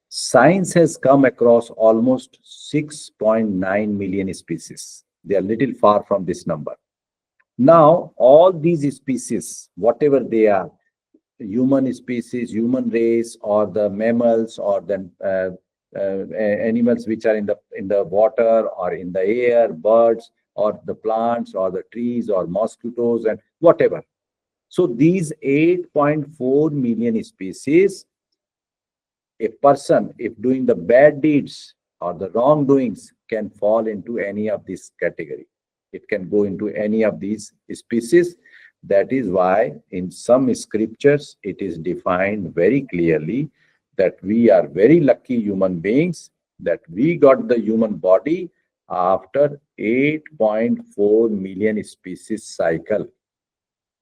Science has come across almost 6.9 million species. They are little far from this number. Now, all these species, whatever they are, human species, human race, or the mammals, or the animals which are in the water or in the air, birds, or the plants, or the trees, or mosquitoes, and whatever. So these 8.4 million species, a person, if doing the bad deeds or the wrongdoings, can fall into any of this category. It can go into any of these species. That is why in some scriptures it is defined very clearly that we are very lucky human beings, that we got the human body after 8.4 million species cycle.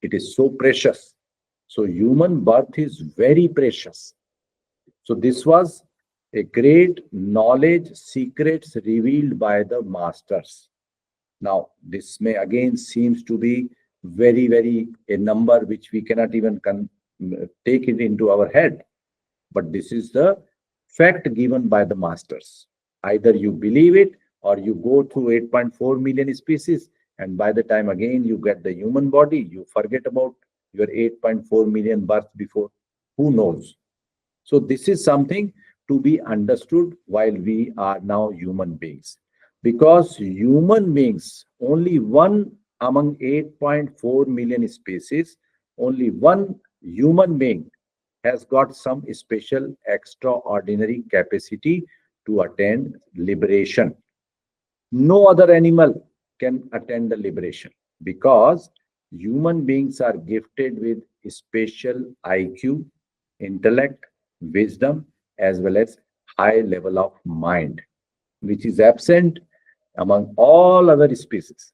It is so precious. So human birth is very precious. So this was a great knowledge, secrets revealed by the masters. Now, this may again seems to be very a number which we cannot even take it into our head. But this is the fact given by the masters. Either you believe it or you go through 8.4 million species, and by the time again you get the human body, you forget about your 8.4 million births before. Who knows? So this is something to be understood while we are now human beings. Because human beings, only one among 8.4 million species, only one human being has got some special extraordinary capacity to attain liberation. No other animal can attain the liberation, because human beings are gifted with special IQ, intellect, wisdom, as well as high level of mind, which is absent among all other species.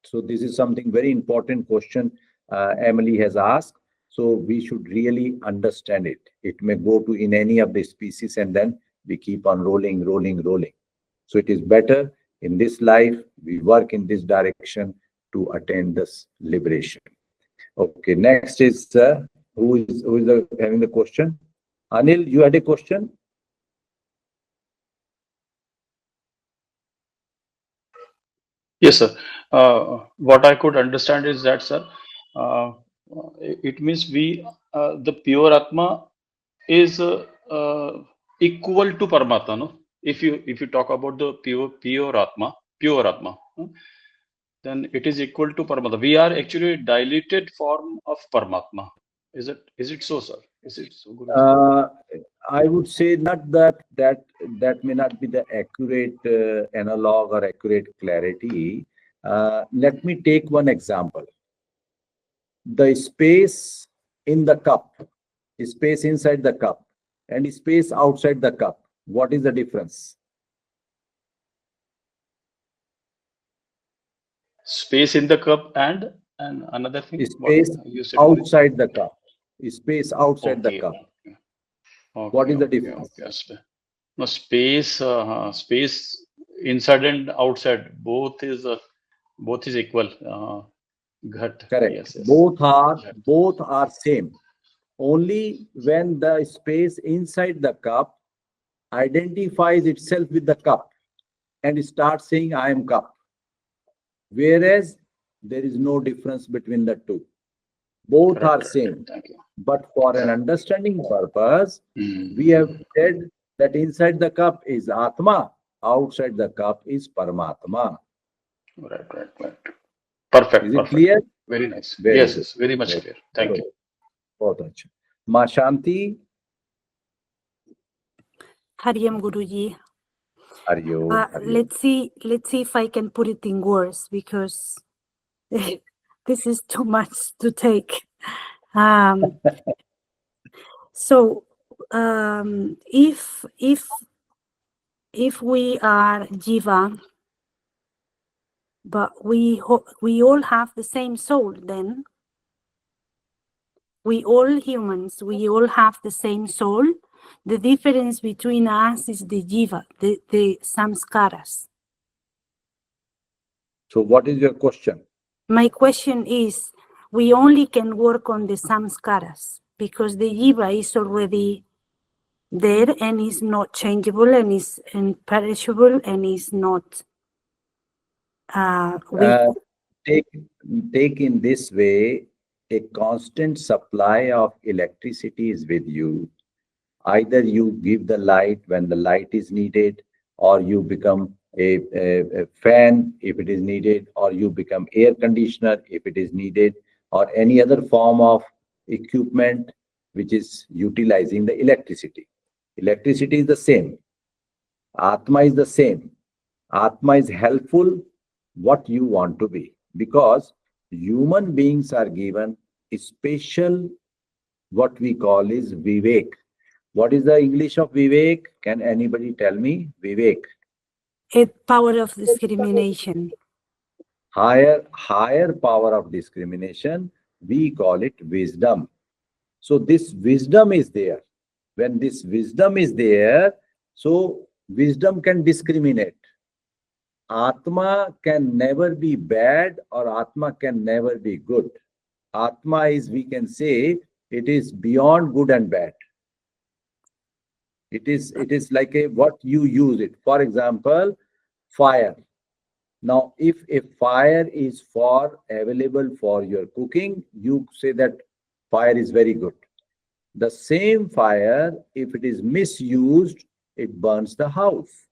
So this is something very important question Emily has asked. So we should really understand it. It may go to in any of the species, and then we keep on rolling. So it is better in this life, we work in this direction to attain this liberation. Okay, next is who is having the question? Anil, you had a question? Yes, sir. What I could understand is that, sir, it means the pure Atma is equal to Paramatma, no? If you talk about the pure Atma, then it is equal to Paramatma. We are actually a diluted form of Paramatma. Is it so, sir? Is it so, Guruji? I would say not that may not be the accurate analog or accurate clarity. Let me take one example. The space in the cup, space inside the cup, and space outside the cup. What is the difference? Space in the cup and another thing. Space You said, outside the cup. Space outside the okay, cup. okay, What is the okay, difference? okay. No, space inside and outside both is equal. Ghat. Correct. Yes. Both Ghat. are same. Only when the space inside the cup identifies itself with the cup and starts saying, I am cup. Whereas there is no difference between the two. Both are same. Thank you. But for an understanding purpose, we have said that inside the cup is Atma, outside the cup is Paramatma. Right. Perfect. Is it clear? Very nice. Very Yes, good. yes, very much clear. Thank you. बहुत अच्छा. Ma Shanti. Hariam Guruji. Hariom. Let's see if I can put it in words, because this is too much to take. So if we are Jiva, but we all have the same soul, then we all humans, we all have the same soul. The difference between us is the Jiva, the samskaras. So what is your question? My question is, we only can work on the samskaras because the Jiva is already there and is not changeable and is imperishable and is not take in this way, a constant supply of electricity is with you. Either you give the light when the light is needed, or you become a fan if it is needed, or you become air conditioner if it is needed, or any other form of equipment which is utilizing the electricity. Electricity is the same. Atma is the same. Atma is helpful what you want to be, because human beings are given a special, what we call is Vivek. What is the English of Vivek? Can anybody tell me? Vivek. a power of discrimination. Higher power of discrimination, we call it wisdom. So this wisdom is there. When this wisdom is there, so wisdom can discriminate. Atma can never be bad or Atma can never be good. Atma is, we can say, it is beyond good and bad. It is like a what you use it. For example, fire. Now, if a fire is available for your cooking, you say that fire is very good. The same fire, if it is misused, it burns the house.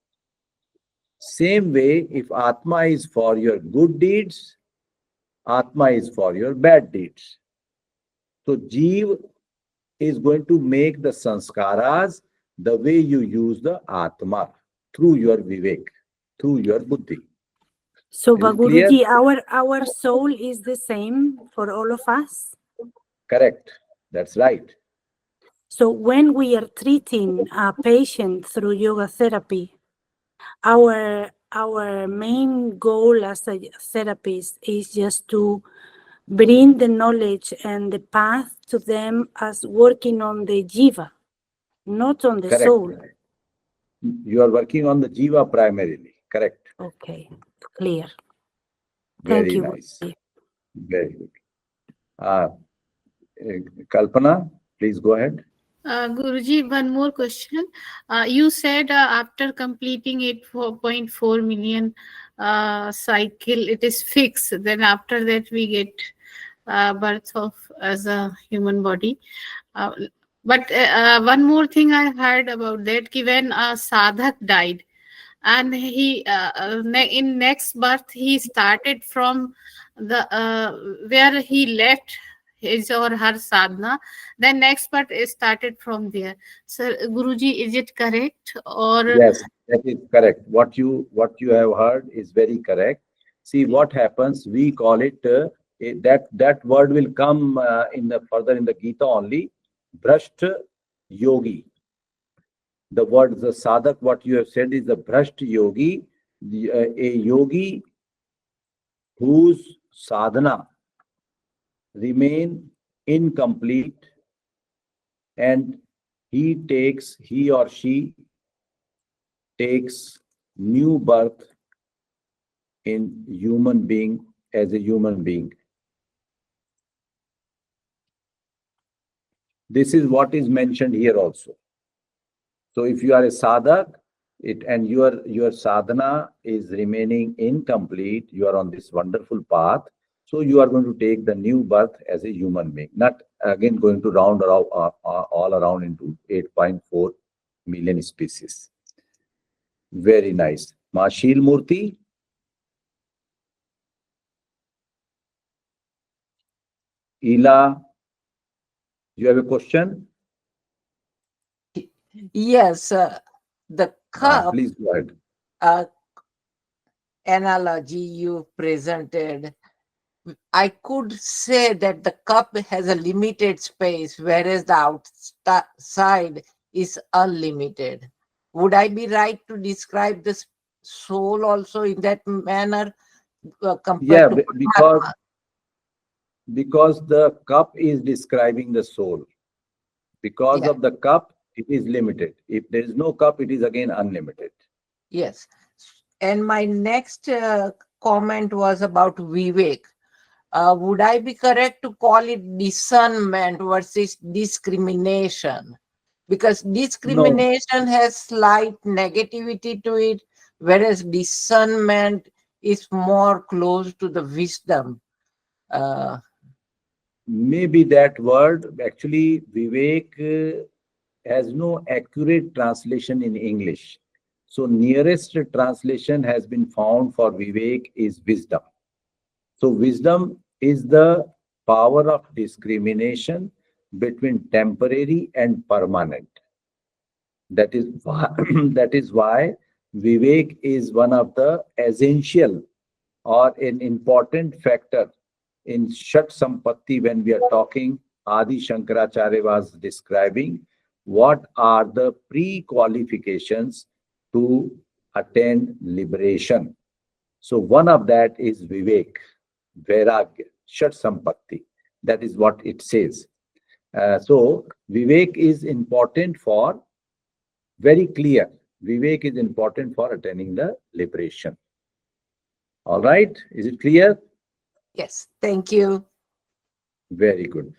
Same way, if Atma is for your good deeds, Atma is for your bad deeds. So, Jeev is going to make the sanskaras the way you use the Atma, through your Vivek, through your Buddhi. So, Is it clear? Guruji, our soul is the same for all of us. Correct. That's right. So when we are treating a patient through yoga therapy, our main goal as a therapist is just to bring the knowledge and the path to them as working on the jiva, not on the Correct. soul. You are working on the jiva primarily. Correct. Okay, clear. Very Thank you. nice. Very good. Kalpana, please go ahead. Guruji, one more question. You said after completing 8.4 million cycle, it is fixed. Then after that, we get birth of as a human body. But one more thing I heard about that, when a sadhak died, and he in next birth he started from the where he left his or her sadhana, then next birth is started from there. So Guruji, is it correct? Or Yes, that is correct. What you have heard is very correct. See what happens. We call it that word will come further in the Gita only. Bhrasht yogi. The word, the sadhak, what you have said is the bhrasht yogi, a yogi whose sadhana remain incomplete, and he or she takes new birth in human being, as a human being. This is what is mentioned here also. So if you are a sadhak, and your sadhana is remaining incomplete, you are on this wonderful path, so you are going to take the new birth as a human being, not again going to round around, all around into 8.4 million species. Very nice. Mashil Murthy. Ila, you have a question? Yes, the cup Please go ahead. Analogy you presented, I could say that the cup has a limited space, whereas the outside is unlimited. Would I be right to describe the soul also in that manner compared to because the cup is describing the soul. Because of the cup, it is limited. If there is no cup, it is again unlimited. Yes. And my next comment was about Vivek. Would I be correct to call it discernment versus discrimination? Because discrimination has slight negativity to it, whereas discernment is more close to the wisdom. Maybe that word, actually, Vivek has no accurate translation in English. So nearest translation has been found for Vivek is wisdom. So wisdom is the power of discrimination between temporary and permanent. That is why Vivek is one of the essential or an important factor in Shat Sampatti. When we are talking, Adi Shankaracharya was describing what are the pre-qualifications to attain liberation. So one of that is Vivek, Vairagya, Shat Sampatti. That is what it says. So Vivek is important for, very clear, Vivek is important for attaining the liberation. All right, is it clear? Yes, thank you. Very good.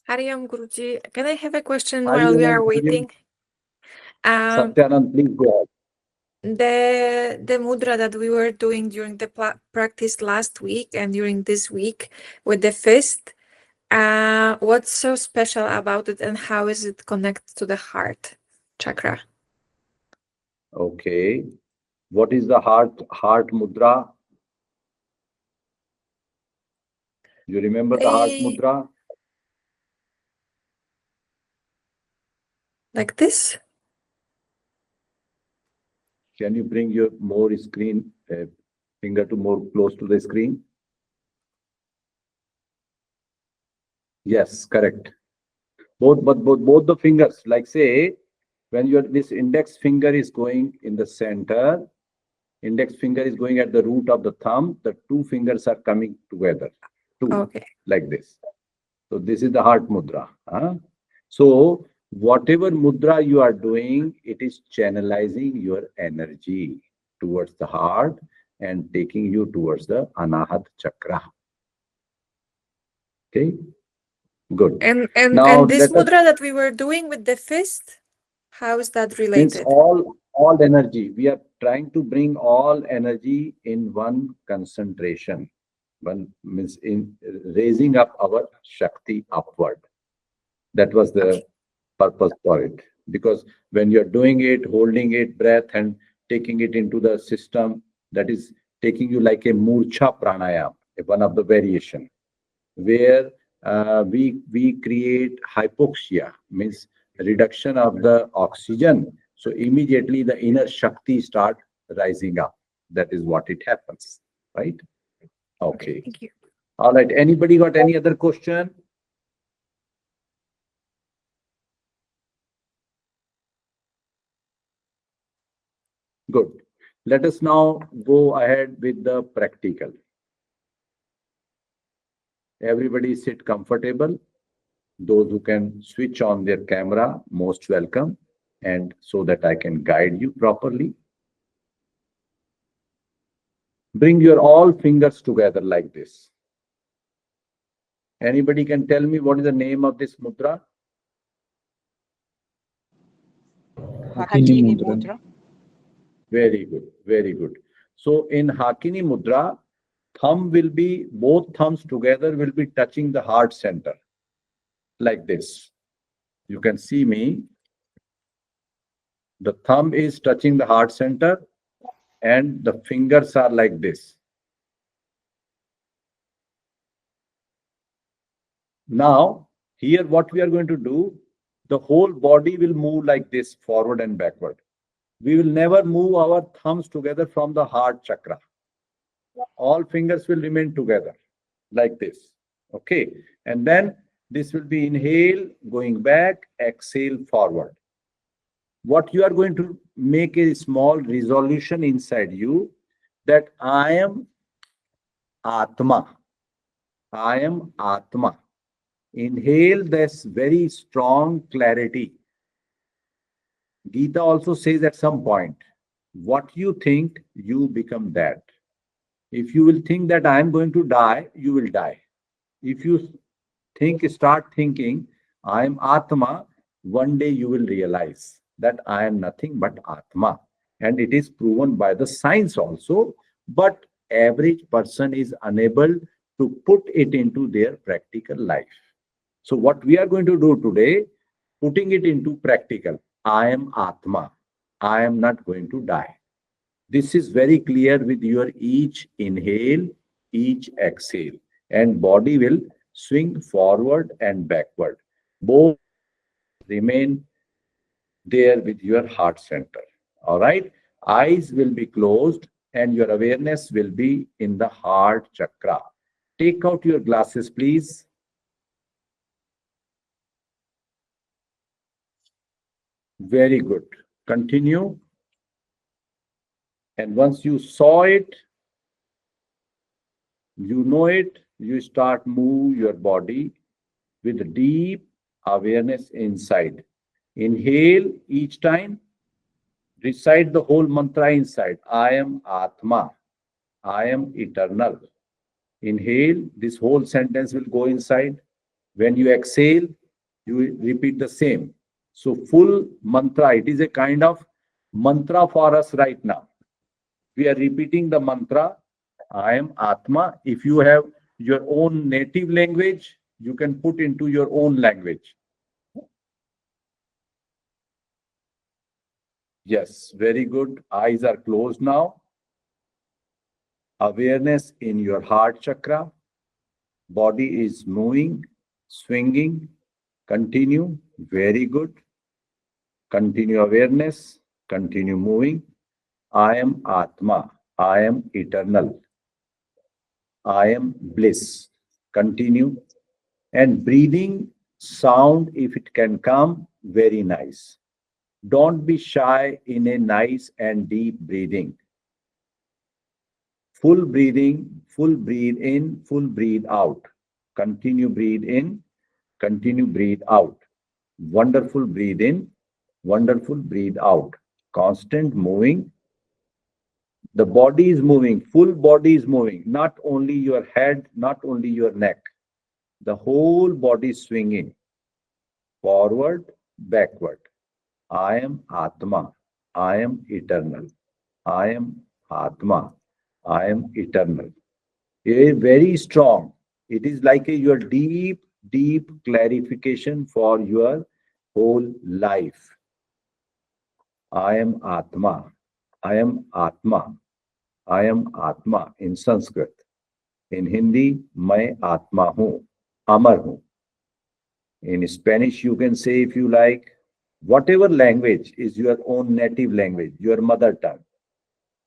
Hariam Guruji, can I have a question Hari while we Om, are Hari Om. waiting? Satyanand, please go ahead. The mudra that we were doing during the practice last week and during this week with the fist, what's so special about it and how is it connected to the heart chakra? Okay. What is the heart mudra? You remember the heart mudra? Like this? Can you bring your more screen finger to more close to the screen? Yes, correct. Both the fingers, like say, when this index finger is going in the center, index finger is going at the root of the thumb, the two fingers are coming together. Two, okay, like this. So this is the heart mudra. So whatever mudra you are doing, it is channelizing your energy towards the heart and taking you towards the Anahat chakra. Okay, good. And Now this mudra that we were doing with the fist, how is that related? It's all energy. We are trying to bring all energy in one concentration. One means in raising up our Shakti upward. That was the purpose for it. Because when you're doing it, holding it, breath, and taking it into the system, that is taking you like a Murcha pranayam, one of the variation, where we create hypoxia, means reduction of the oxygen. So immediately the inner Shakti start rising up. That is what it happens, right? Okay. Thank you. All right. Anybody got any other question? Good. Let us now go ahead with the practical. Everybody sit comfortable. Those who can switch on their camera, most welcome, and so that I can guide you properly. Bring your all fingers together like this. Anybody can tell me what is the name of this mudra? Hakini mudra. Very good, very good. So in Hakini mudra, both thumbs together will be touching the heart center. Like this. You can see me. The thumb is touching the heart center and the fingers are like this. Now, here what we are going to do, the whole body will move like this, forward and backward. We will never move our thumbs together from the heart chakra. All fingers will remain together like this. Okay. And then this will be inhale, going back, exhale, forward. What you are going to make a small resolution inside you that I am Atma. I am Atma. Inhale this very strong clarity. Gita also says at some point, what you think, you become that. If you will think that I am going to die, you will die. If you start thinking, I am Atma, one day you will realize that I am nothing but Atma. And it is proven by the science also, but average person is unable to put it into their practical life. So what we are going to do today, putting it into practical, I am Atma. I am not going to die. This is very clear with your each inhale, each exhale, and body will swing forward and backward. Both remain there with your heart center. All right. Eyes will be closed and your awareness will be in the heart chakra. Take out your glasses, please. Very good. Continue. And once you saw it, you know it, you start move your body with deep awareness inside. Inhale each time, recite the whole mantra inside. I am Atma. I am eternal. Inhale, this whole sentence will go inside. When you exhale, you will repeat the same. So full mantra, it is a kind of mantra for us right now. We are repeating the mantra, I am Atma. If you have your own native language, you can put into your own language. Yes, very good. Eyes are closed now. Awareness in your heart chakra. Body is moving, swinging. Continue. Very good. Continue awareness. Continue moving. I am Atma. I am eternal. I am bliss. Continue. And breathing sound, if it can come, very nice. Don't be shy in a nice and deep breathing. Full breathing, full breathe in, full breathe out. Continue breathe in, continue breathe out. Wonderful breathe in, wonderful breathe out. Constant moving. The body is moving, full body is moving, not only your head, not only your neck. The whole body is swinging forward, backward. I am Atma. I am eternal. I am Atma. I am eternal. It is very strong. It is like your deep, deep clarification for your whole life. I am Atma. I am Atma. I am Atma in Sanskrit. In Hindi, मैं आत्मा हूँ, अमर हूँ. In Spanish, you can say if you like, whatever language is your own native language, your mother tongue.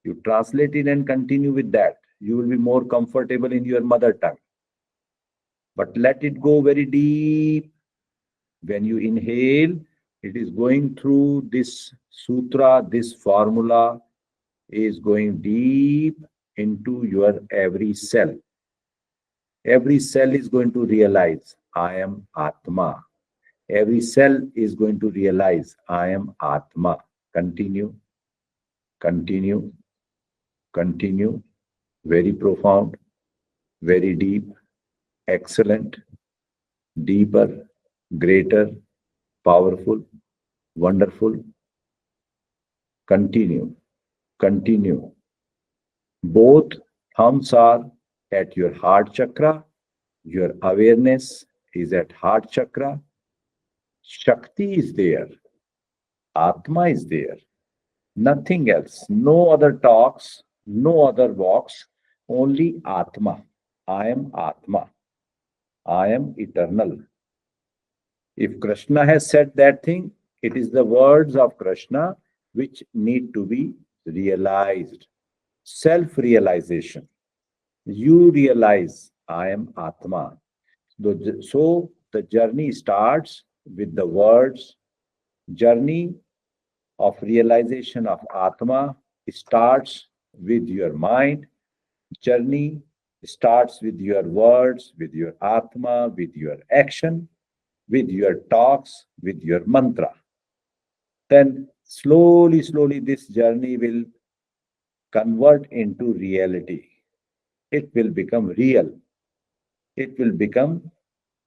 You translate it and continue with that. You will be more comfortable in your mother tongue. But let it go very deep. When you inhale, it is going through this sutra, this formula is going deep into your every cell. Every cell is going to realize, I am Atma. Every cell is going to realize, I am Atma. Continue, continue, continue. Very profound, very deep, excellent, deeper, greater, powerful, wonderful. Continue, continue. Both thumbs are at your heart chakra. Your awareness is at heart chakra. Shakti is there. Atma is there. Nothing else. No other talks, no other walks. Only Atma. I am Atma. I am eternal. If Krishna has said that thing, it is the words of Krishna which need to be realized. Self-realization. You realize, I am Atma. So the journey starts with the words. Journey of realization of Atma starts with your mind. Journey starts with your words, with your Atma, with your action, with your talks, with your mantra. Then slowly, slowly this journey will convert into reality. It will become real. It will become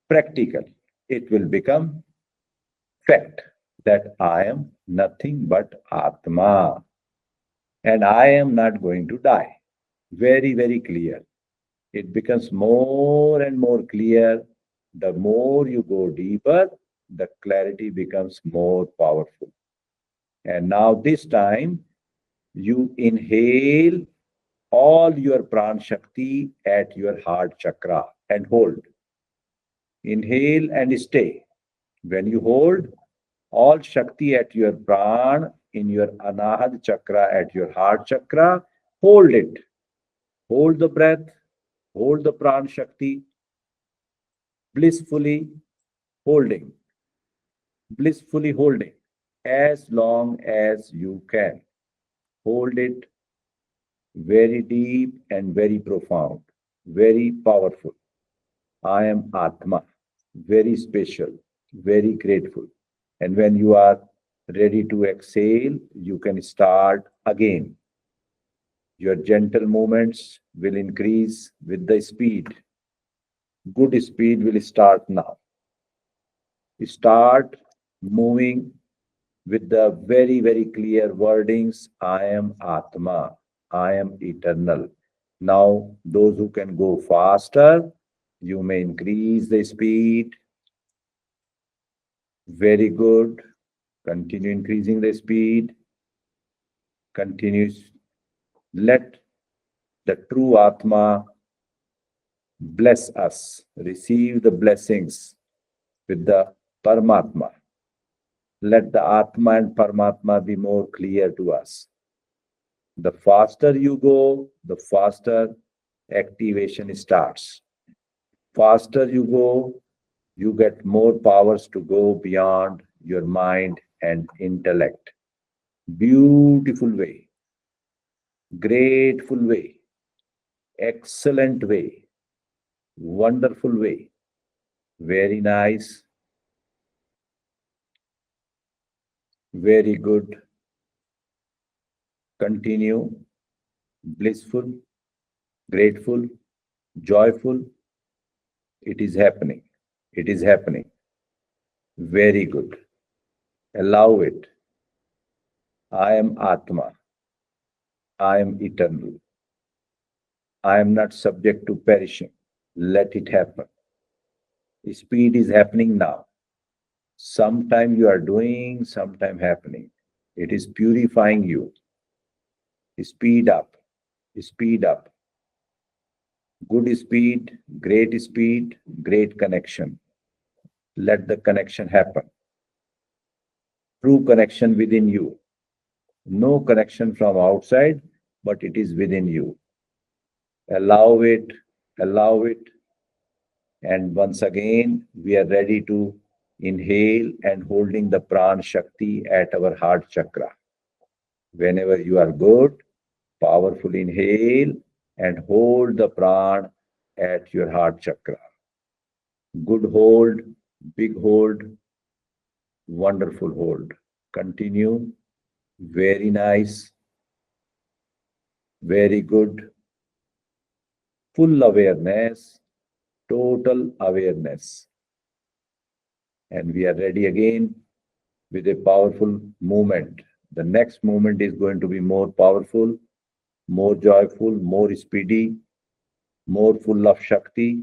practical. It will become fact that I am nothing but Atma. And I am not going to die. Very, very clear. It becomes more and more clear. The more you go deeper, the clarity becomes more powerful. And now this time, you inhale all your pran shakti at your heart chakra and hold. Inhale and stay. When you hold, all shakti at your pran in your anahad chakra at your heart chakra, hold it. Hold the breath, hold the pran shakti, blissfully holding, blissfully holding as long as you can. Hold it very deep and very profound, very powerful. I am Atma, very special, very grateful. And when you are ready to exhale, you can start again. Your gentle movements will increase with the speed. Good speed will start now. Start moving with the very, very clear wordings. I am Atma. I am eternal. Now, those who can go faster, you may increase the speed. Very good. Continue increasing the speed. Continue. Let the true Atma bless us. Receive the blessings with the Paramatma. Let the Atma and Paramatma be more clear to us. The faster you go, the faster activation starts. Faster you go, you get more powers to go beyond your mind and intellect. Beautiful way, grateful way, excellent way, wonderful way, very nice, very good. Continue, blissful, grateful, joyful. It is happening. It is happening. Very good. Allow it. I am Atma. I am eternal. I am not subject to perishing. Let it happen. Speed is happening now. Sometime you are doing, sometime happening. It is purifying you. Speed up. Speed up. Good speed, great connection. Let the connection happen. True connection within you. No connection from outside, but it is within you. Allow it, allow it. And once again, we are ready to inhale and holding the Pran Shakti at our heart chakra. Whenever you are good, powerful inhale and hold the Pran at your heart chakra. Good hold, big hold, wonderful hold. Continue. Very nice. Very good. Full awareness, total awareness. And we are ready again with a powerful movement. The next movement is going to be more powerful, more joyful, more speedy, more full of Shakti,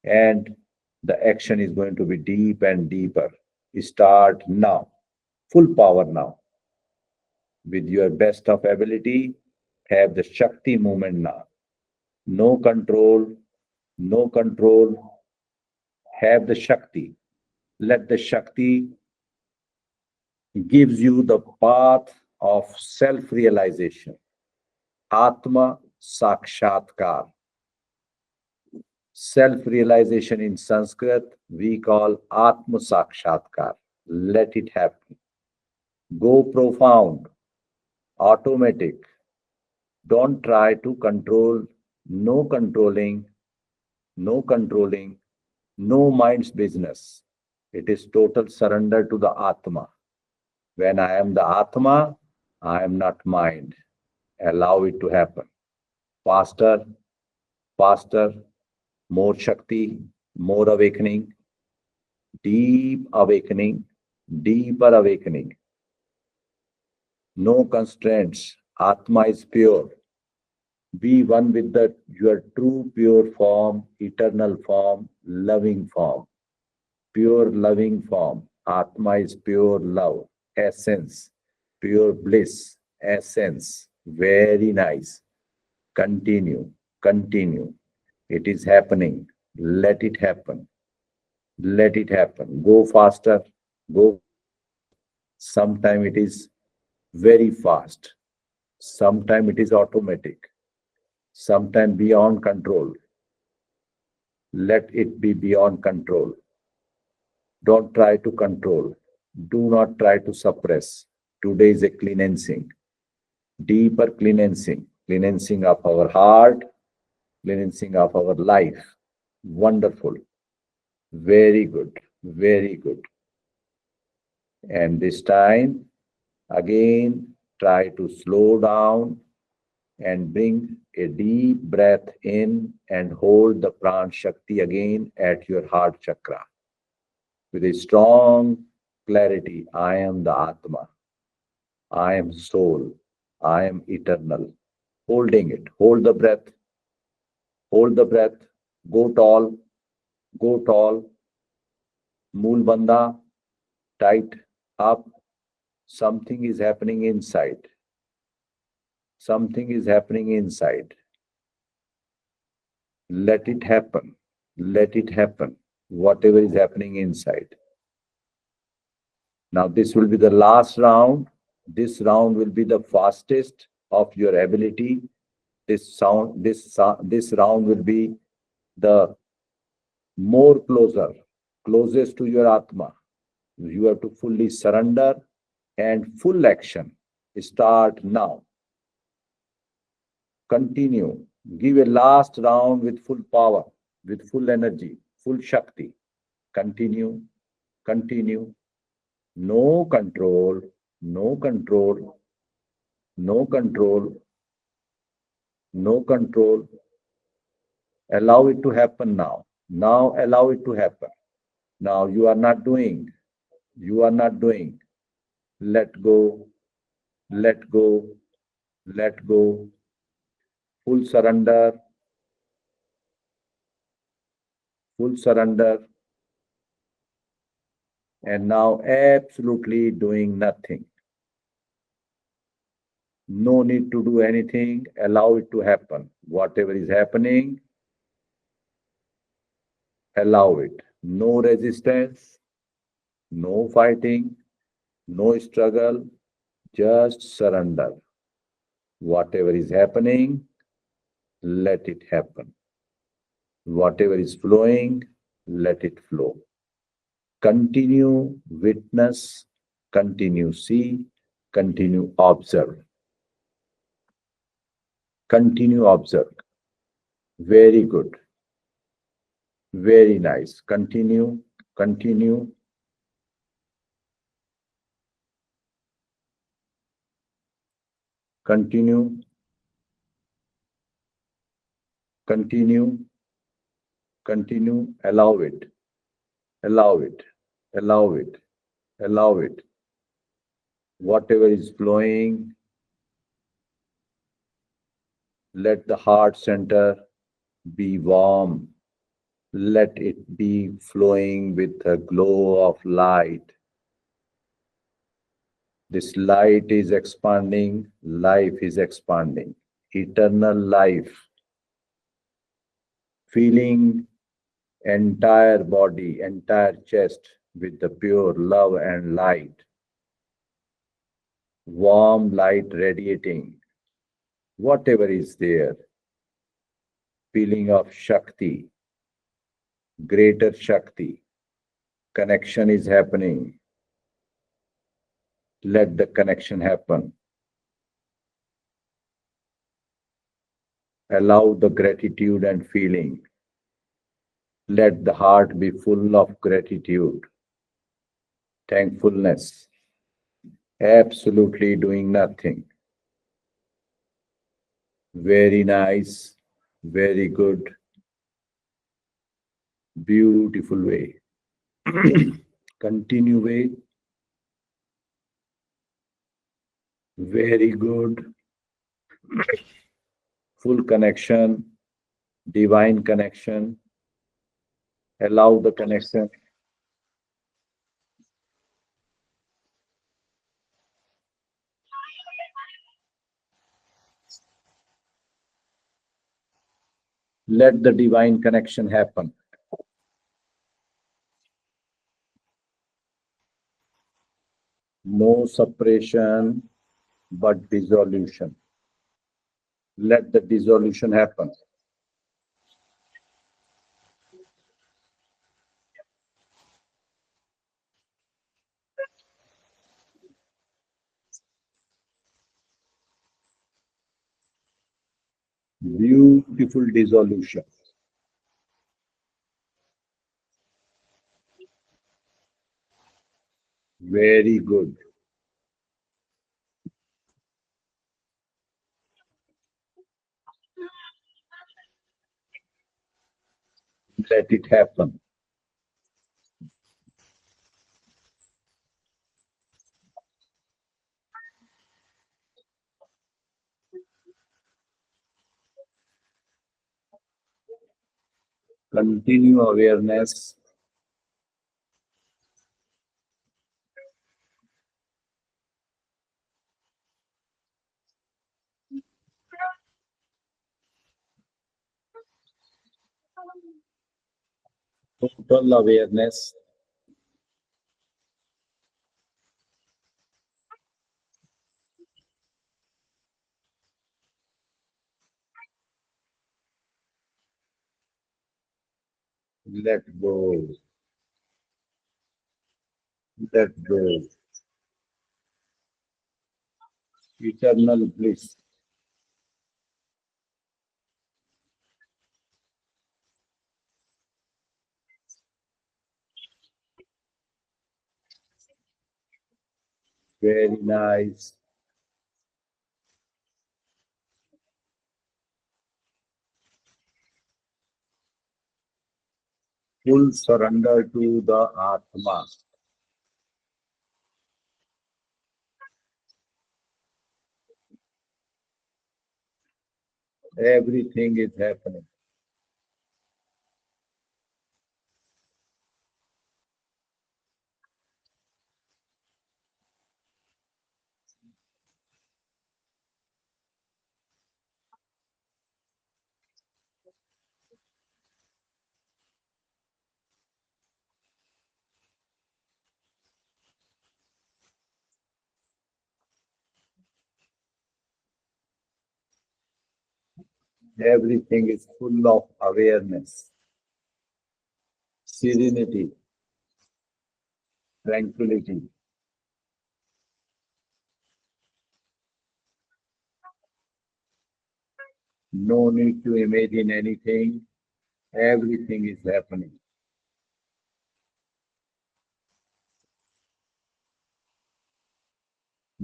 and the action is going to be deep and deeper. Start now. Full power now. With your best of ability, have the Shakti movement now. No control, no control. Have the Shakti. Let the Shakti gives you the path of self-realization. Atma Sakshatkar. Self-realization in Sanskrit, we call Atma Sakshatkar. Let it happen. Go profound, automatic. Don't try to control, no controlling, no controlling, no mind's business. It is total surrender to the Atma. When I am the Atma, I am not mind. Allow it to happen. Faster, faster, more Shakti, more awakening, deep awakening, deeper awakening. No constraints. Atma is pure. Be one with your true pure form, eternal form, loving form. Pure loving form. Atma is pure love, essence, pure bliss, essence. Very nice. Continue, continue. It is happening. Let it happen. Let it happen. Go faster. Go. Sometime it is very fast. Sometime it is automatic. Sometime beyond control. Let it be beyond control. Don't try to control. Do not try to suppress. Today is a cleansing. Deeper cleansing. Cleansing of our heart. Cleansing of our life. Wonderful. Very good. Very good. And this time, again, try to slow down and bring a deep breath in and hold the Pran Shakti again at your heart chakra with a strong clarity. I am the Atma. I am soul. I am eternal. Holding it. Hold the breath. Hold the breath. Go tall. Go tall. Mool Bandha. Tight up. Something is happening inside. Something is happening inside. Let it happen. Let it happen. Whatever is happening inside. Now this will be the last round. This round will be the fastest of your ability. This round will be the more closest to your Atma. You have to fully surrender and full action. Start now. Continue. Give a last round with full power, with full energy, full Shakti. Continue. Continue. No control. No control. No control. No control. Allow it to happen now. Now allow it to happen. Now you are not doing. You are not doing. Let go. Let go. Let go. Full surrender. Full surrender. And now absolutely doing nothing. No need to do anything. Allow it to happen. Whatever is happening, allow it. No resistance, no fighting, no struggle, just surrender. Whatever is happening, let it happen. Whatever is flowing, let it flow. Continue, witness, continue, see, continue, observe. Continue, observe. Very good. Very nice. Continue, continue. Continue. Continue. Continue. Allow it. Allow it. Allow it. Allow it. Whatever is flowing, let the heart center be warm. Let it be flowing with a glow of light. This light is expanding, life is expanding. Eternal life. Feeling entire body, entire chest with the pure love and light. Warm light radiating. Whatever is there. Feeling of Shakti. Greater Shakti. Connection is happening. Let the connection happen. Allow the gratitude and feeling. Let the heart be full of gratitude, thankfulness, absolutely doing nothing. Very nice, very good, beautiful way. Continue way. Very good. Full connection, divine connection. Allow the connection. Let the divine connection happen. No separation, but dissolution. Let the dissolution happen. Beautiful dissolution. Very good. Let it happen. Continue awareness. Total awareness. Let go. Let go. Eternal bliss. Very nice. Full surrender to the Atma. Everything is happening. Everything is full of awareness, serenity, tranquility. No need to imagine anything. Everything is happening.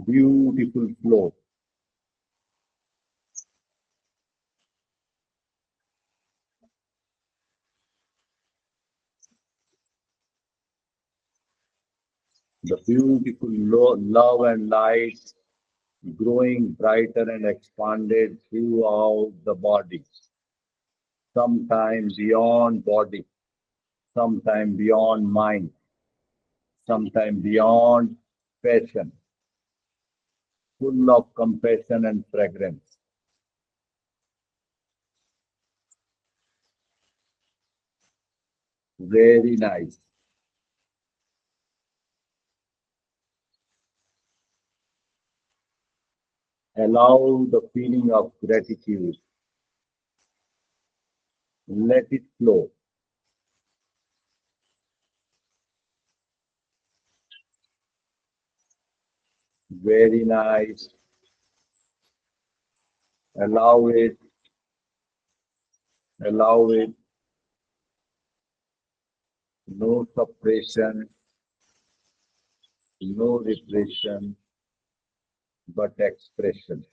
Beautiful flow. The beautiful love and light growing brighter and expanded throughout the body, sometimes beyond body, sometimes beyond mind, sometimes beyond passion, full of compassion and fragrance. Very nice. Allow the feeling of gratitude. Let it flow. Very nice. Allow it. Allow it. No suppression, no repression, but expression.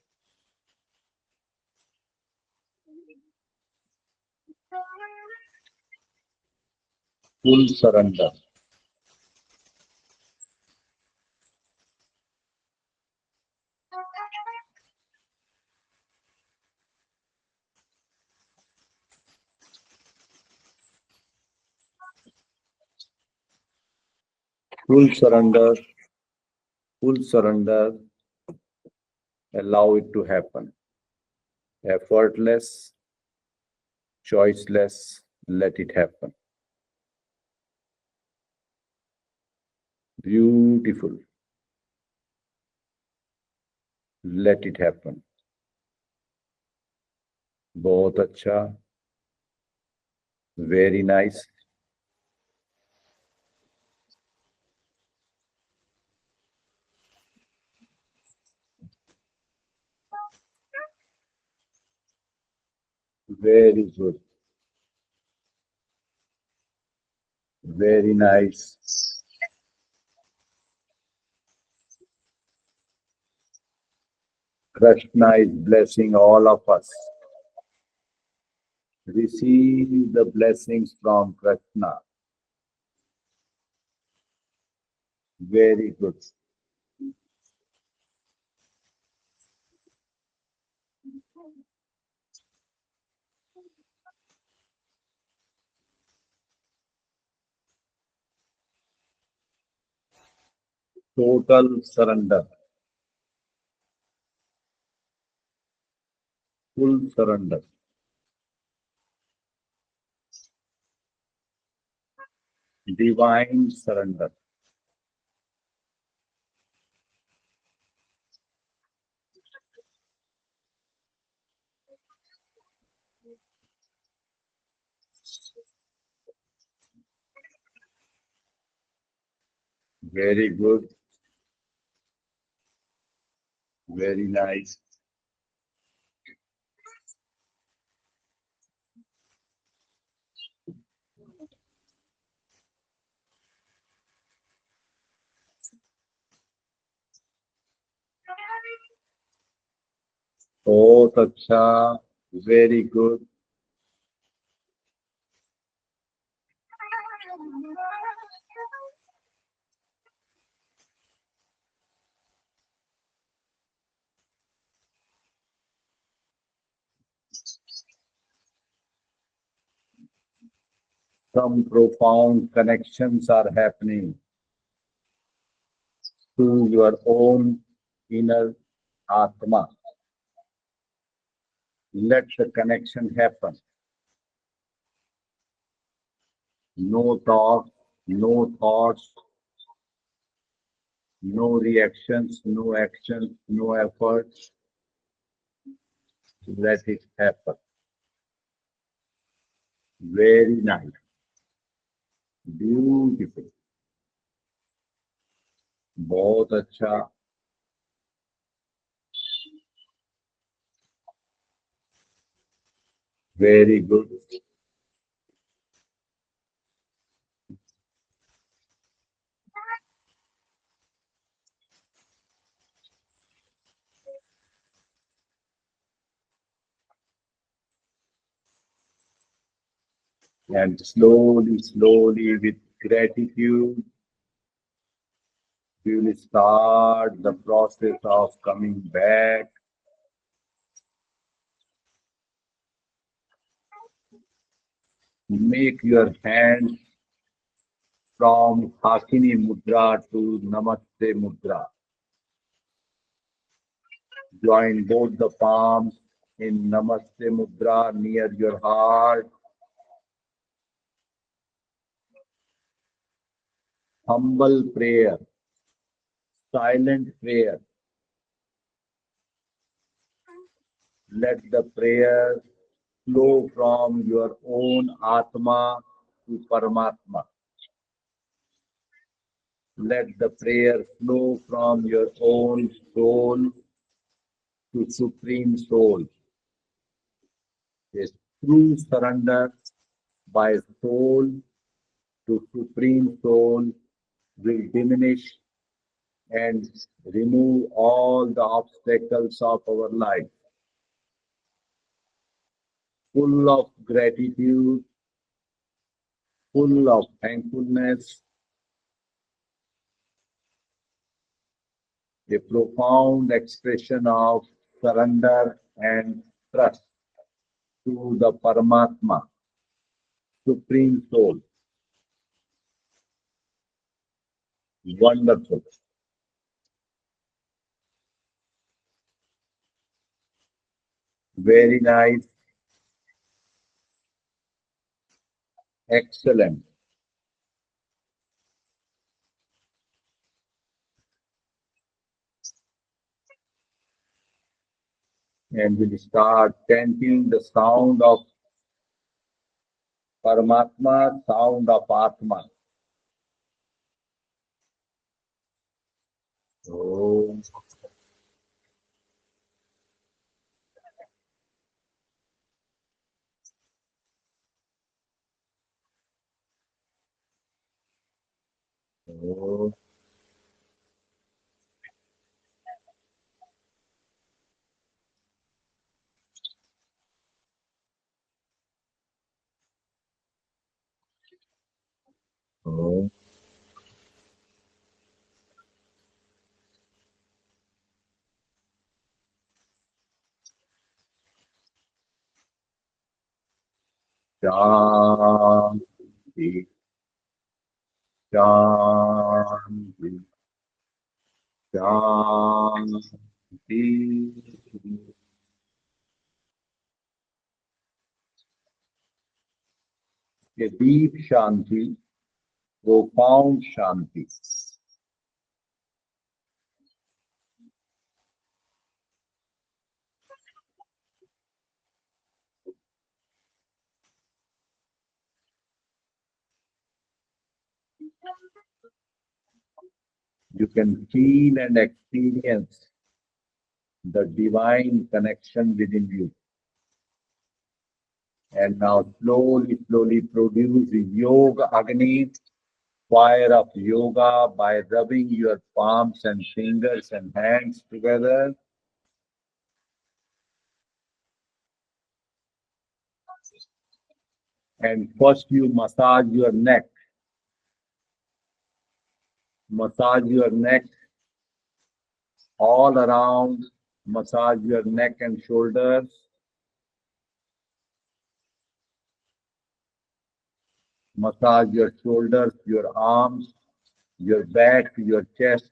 Full surrender. Full surrender. Full surrender. Allow it to happen. Effortless, choiceless, let it happen. Beautiful. Let it happen. बहुत अच्छा. Very nice. Very good. Very nice. Krishna is blessing all of us. Receive the blessings from Krishna. Very good. Total surrender. Full surrender. Divine surrender. Very good. Very nice. बहुत अच्छा. Very good. Some profound connections are happening to your own inner Atma. Let the connection happen. No thoughts, no thoughts, no reactions, no actions, no efforts. Let it happen. Very nice. Beautiful. बहुत अच्छा. Very good. And slowly, slowly, with gratitude, we will start the process of coming back. Make your hands from Hakini Mudra to Namaste Mudra. Join both the palms in Namaste Mudra near your heart. Humble prayer, silent prayer. Let the prayer flow from your own Atma to Paramatma. Let the prayer flow from your own soul to Supreme Soul. A true surrender by soul to Supreme Soul will diminish and remove all the obstacles of our life. Full of gratitude, full of thankfulness, a profound expression of surrender and trust to the Paramatma, Supreme Soul. Wonderful. Very nice. Excellent. And we'll start chanting the sound of Paramatma, sound of Atma. Om. Om. Oh. Shanti, Shanti, Shanti. A deep Shanti, profound Shanti. You can feel and experience the divine connection within you. And now slowly, slowly produce yoga agni, fire of yoga, by rubbing your palms and fingers and hands together. And first you massage your neck. Massage your neck all around. Massage your neck and shoulders. Massage your shoulders, your arms, your back, your chest.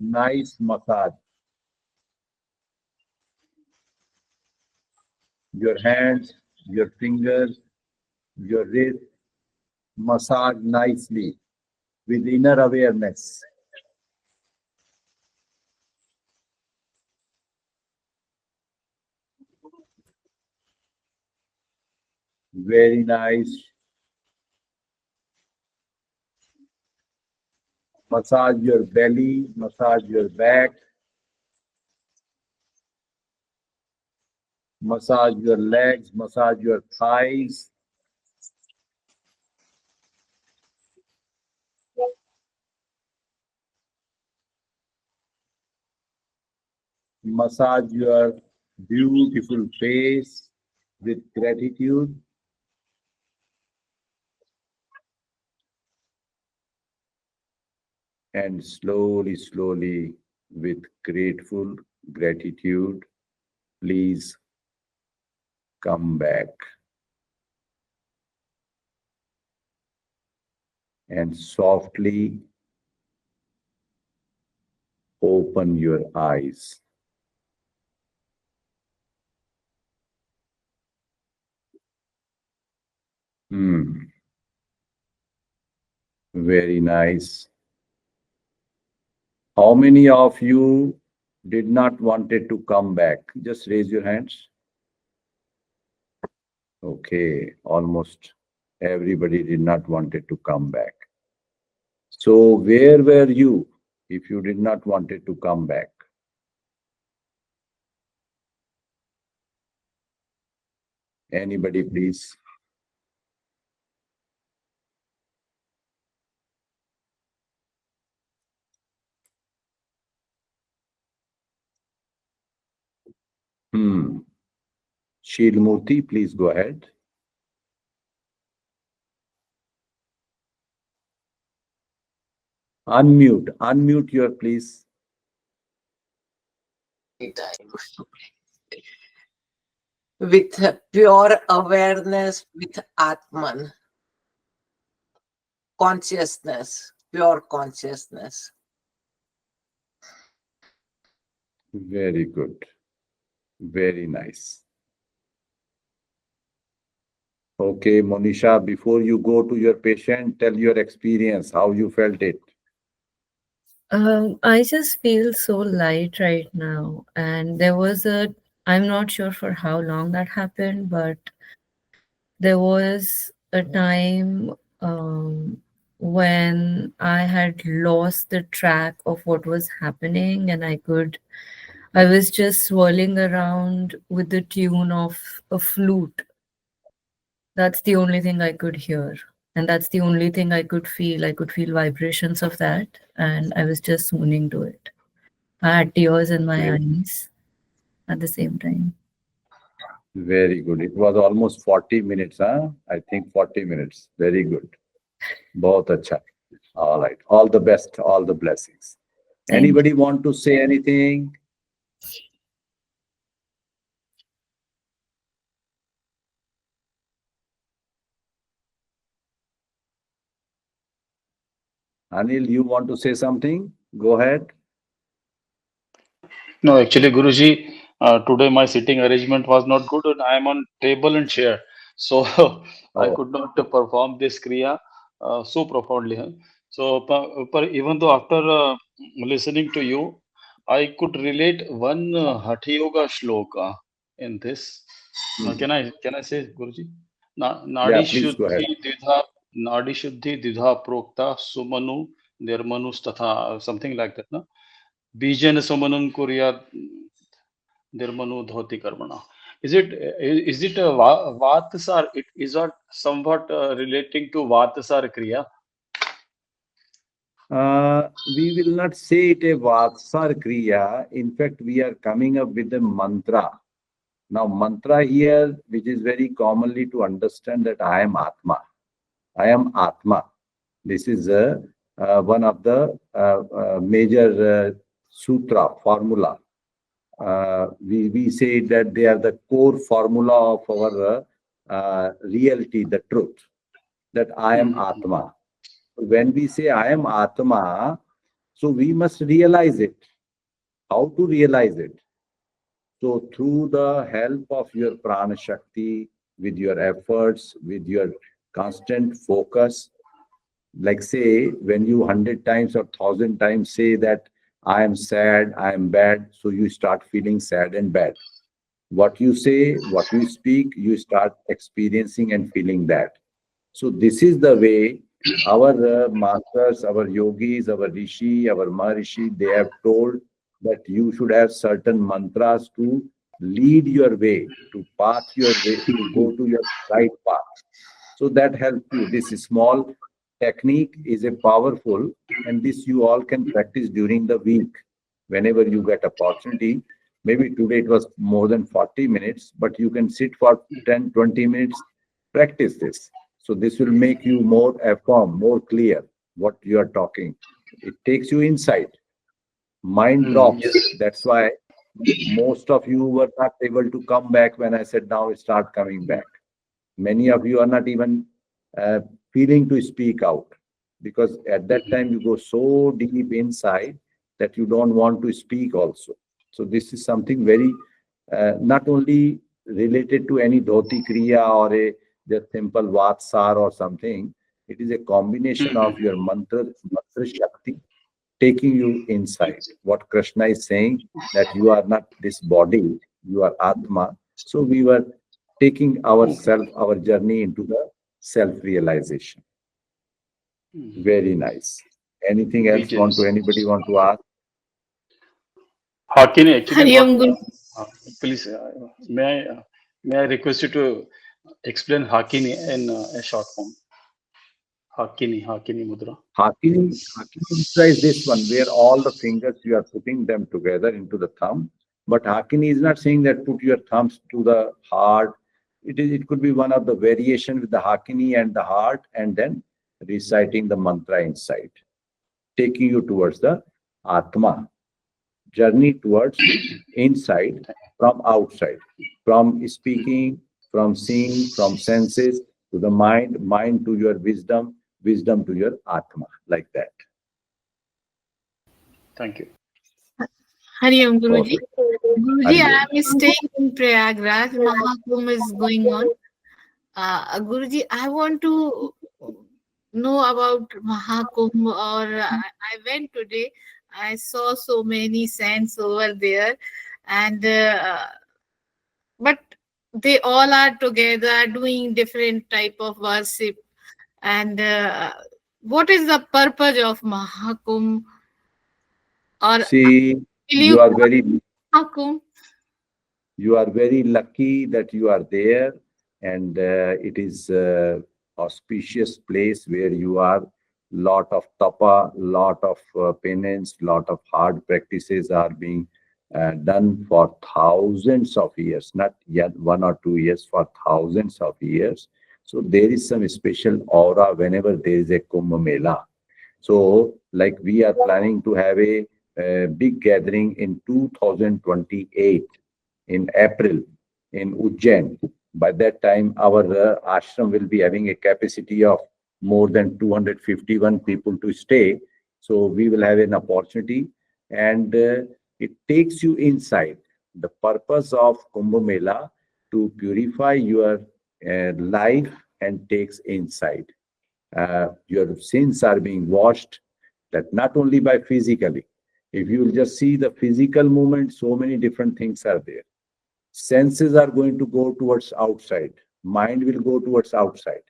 Nice massage. Your hands, your fingers, your wrist. Massage nicely with inner awareness. Very nice. Massage your belly, massage your back, massage your legs, massage your thighs. Massage your beautiful face with gratitude. And slowly, slowly, with grateful gratitude, please come back. And softly open your eyes. Very nice. How many of you did not wanted to come back? Just raise your hands. Okay, almost everybody did not wanted to come back. So where were you if you did not wanted to come back? Anybody, please? Shilmurti, please go ahead. Unmute your, please. With pure awareness, with Atman, consciousness, pure consciousness. Very good. Very nice. Okay, Monisha, before you go to your patient, tell your experience, how you felt it. I just feel so light right now. And I'm not sure for how long that happened, but there was a time when I had lost the track of what was happening, and I was just swirling around with the tune of a flute. That's the only thing I could hear. And that's the only thing I could feel. I could feel vibrations of that. And I was just swooning to it. I had tears in my eyes at the same time. Very good. It was almost 40 minutes, huh? I think 40 minutes. Very good. बहुत अच्छा. All right. All the best. All the blessings. Thank Anybody want to say anything? Anil, you want to say something? Go ahead. No, actually, Guruji, today my sitting arrangement was not good, and I am on table and chair, so I Oh, could not perform this kriya so profoundly. Huh? So, even though after listening to you, I could relate one Hatha Yoga shloka in this. Can I say, Guruji? yeah, Nadi please go ahead. Shuddhi Didha Prokta Sumanu Nirmanus Tatha, something like that, no? Bijan Sumanum Kurya Nirmanu Dhoti Karmana. Is it a Vatasar? It is not somewhat relating to Vatasar Kriya. We will not say it a Vatsar Kriya. In fact, we are coming up with a mantra. Now, mantra here, which is very commonly to understand that I am Atma. I am Atma. This is one of the major sutra, formula. We say that they are the core formula of our reality, the truth, that I am Atma. When we say I am Atma, so we must realize it. How to realize it? So through the help of your prana shakti, with your efforts, with your constant focus, like say when you 100 times or 1,000 times say that I am sad, I am bad, so you start feeling sad and bad. What you say, what you speak, you start experiencing and feeling that. So this is the way our masters, our yogis, our rishi, our maharishi, they have told that you should have certain mantras to lead your way, to path your way, to go to your right path. So that helps you. This small technique is a powerful, and this you all can practice during the week whenever you get opportunity. Maybe today it was more than 40 minutes, but you can sit for 10, 20 minutes, practice this. So this will make you more affirm, more clear what you are talking. It takes you inside. Mind drops. Yes. That's why most of you were not able to come back when I said now start coming back. Many of you are not even uh, feeling to speak out because at that time you go so deep inside that you don't want to speak also. So this is something very not only related to any dhoti kriya or a just simple vatsar or something. It is a combination of your mantra shakti taking you inside. What Krishna is saying that you are not this body, you are Atma. So we were taking ourself, our journey into the self-realization. Very nice. Anything else anybody want to ask? Hakini, actually, Hari Om Guru. please, may I request you to explain Hakini in a short form? Hakini Mudra. Hakini Mudra is this one where all the fingers you are putting them together into the thumb. But Hakini is not saying that put your thumbs to the heart. It could be one of the variation with the Hakini and the heart, and then reciting the mantra inside, taking you towards the Atma, journey towards inside from outside, from speaking, from seeing, from senses to the mind, mind to your wisdom, wisdom to your Atma, like that. Thank you. Hari Om Guruji. Guruji, Hari I Om. am staying in Prayagraj. Mahakumbh is going on. Guruji, I want to know about Mahakumbh, or I went today. I saw so many saints over there, and but they all are together doing different type of worship. And what is the purpose of Mahakumbh? Or See, will you are very Mahakumbh? you are very lucky that you are there, and it is auspicious place where you are. Lot of tapa, lot of penance, lot of hard practices are being done for thousands of years, not yet 1 or 2 years, for thousands of years. So there is some special aura whenever there is a Kumbh Mela. So like we are planning to have a big gathering in 2028 in April in Ujjain. By that time, our ashram will be having a capacity of more than 251 people to stay. So we will have an opportunity, and it takes you inside. The purpose of Kumbh Mela to purify your life and takes inside. Your sins are being washed, that not only by physically. If you will just see the physical movement, so many different things are there. Senses are going to go towards outside. Mind will go towards outside.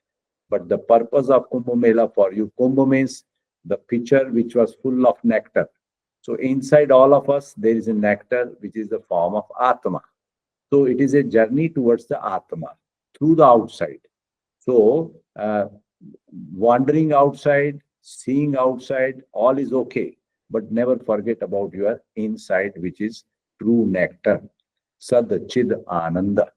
But the purpose of Kumbh Mela for you, Kumbh means the pitcher which was full of nectar. So inside all of us, there is a nectar which is the form of Atma. So it is a journey towards the Atma through the outside. So wandering outside, seeing outside, all is okay. But never forget about your inside, which is true nectar. Sad Chid Ananda.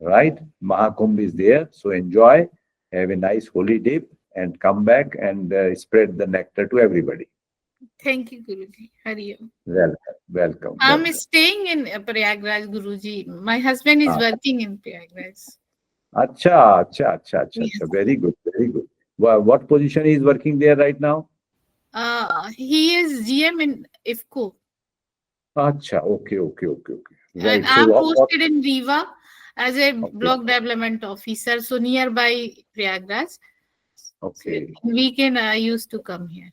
Right? Mahakumbh is there. So enjoy, have a nice holy dip, and come back and spread the nectar to everybody. Thank you, Guruji. Hari Om. Welcome. I'm staying in Prayagraj, Guruji. My husband is working in Prayagraj. Acha. Yes. Very good, very good. What position he is working there right now? He is GM in IFCO. Acha, okay. Right. And So I'm what? posted in Riva as a block development officer, so nearby Prayagraj. Okay. Weekend I used to come here.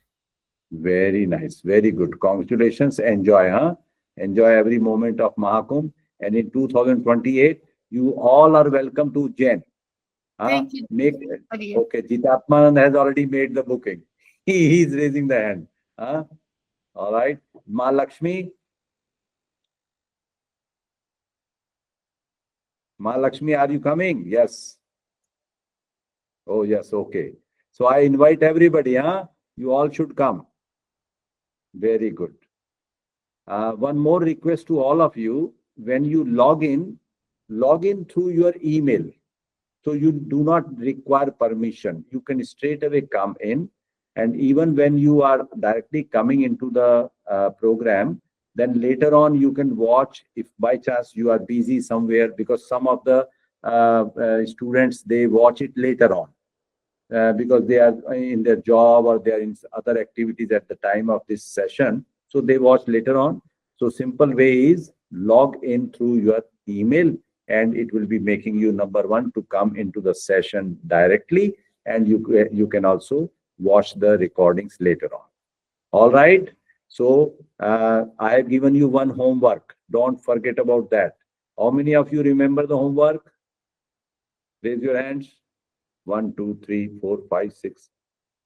Very nice, very good. Congratulations. Enjoy, huh? Enjoy every moment of Mahakumbh. And in 2028, you all are welcome to Jain. Thank you. Okay, Jitatmanand has already made the booking. He is raising the hand. All right. Ma Lakshmi. Ma Lakshmi, are you coming? Yes. Oh, yes. Okay. So I invite everybody. You all should come. Very good. One more request to all of you. When you log in through your email. So you do not require permission. You can straight away come in. And even when you are directly coming into the program, then later on you can watch if by chance you are busy somewhere, because some of the students, they watch it later on because they are in their job or they are in other activities at the time of this session. So they watch later on. So simple way is log in through your email, and it will be making you number one to come into the session directly, and you can also watch the recordings later on. All right. So I have given you one homework. Don't forget about that. How many of you remember the homework? Raise your hands. 1, 2, 3, 4, 5, 6.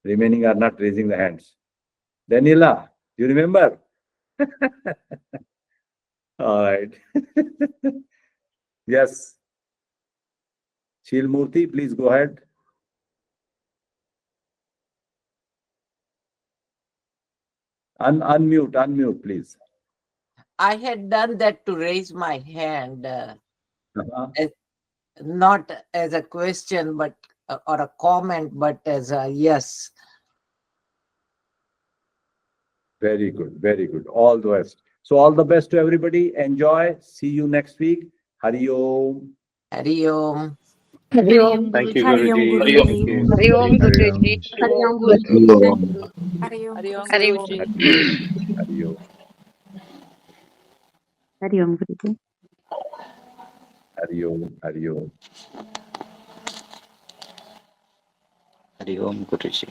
Remaining are not raising the hands. Daniela, you remember? All right. Yes. Shilmurthy, please go ahead. Unmute, please. I had done that to raise my hand, not as a question, but or a comment, but as a yes. Very good, very good. All the best. So all the best to everybody. Enjoy. See you next week. Hari Om. Hari Om. Hari Om. Thank you, Hari Om, Guruji. Guruji. Thank you. Hari Om Guruji. Hari Om, Hari Om, Hari Om Guruji. Hari Om. Hari Om, Guruji. Hari Om. Hari Om. Hari Om Guruji.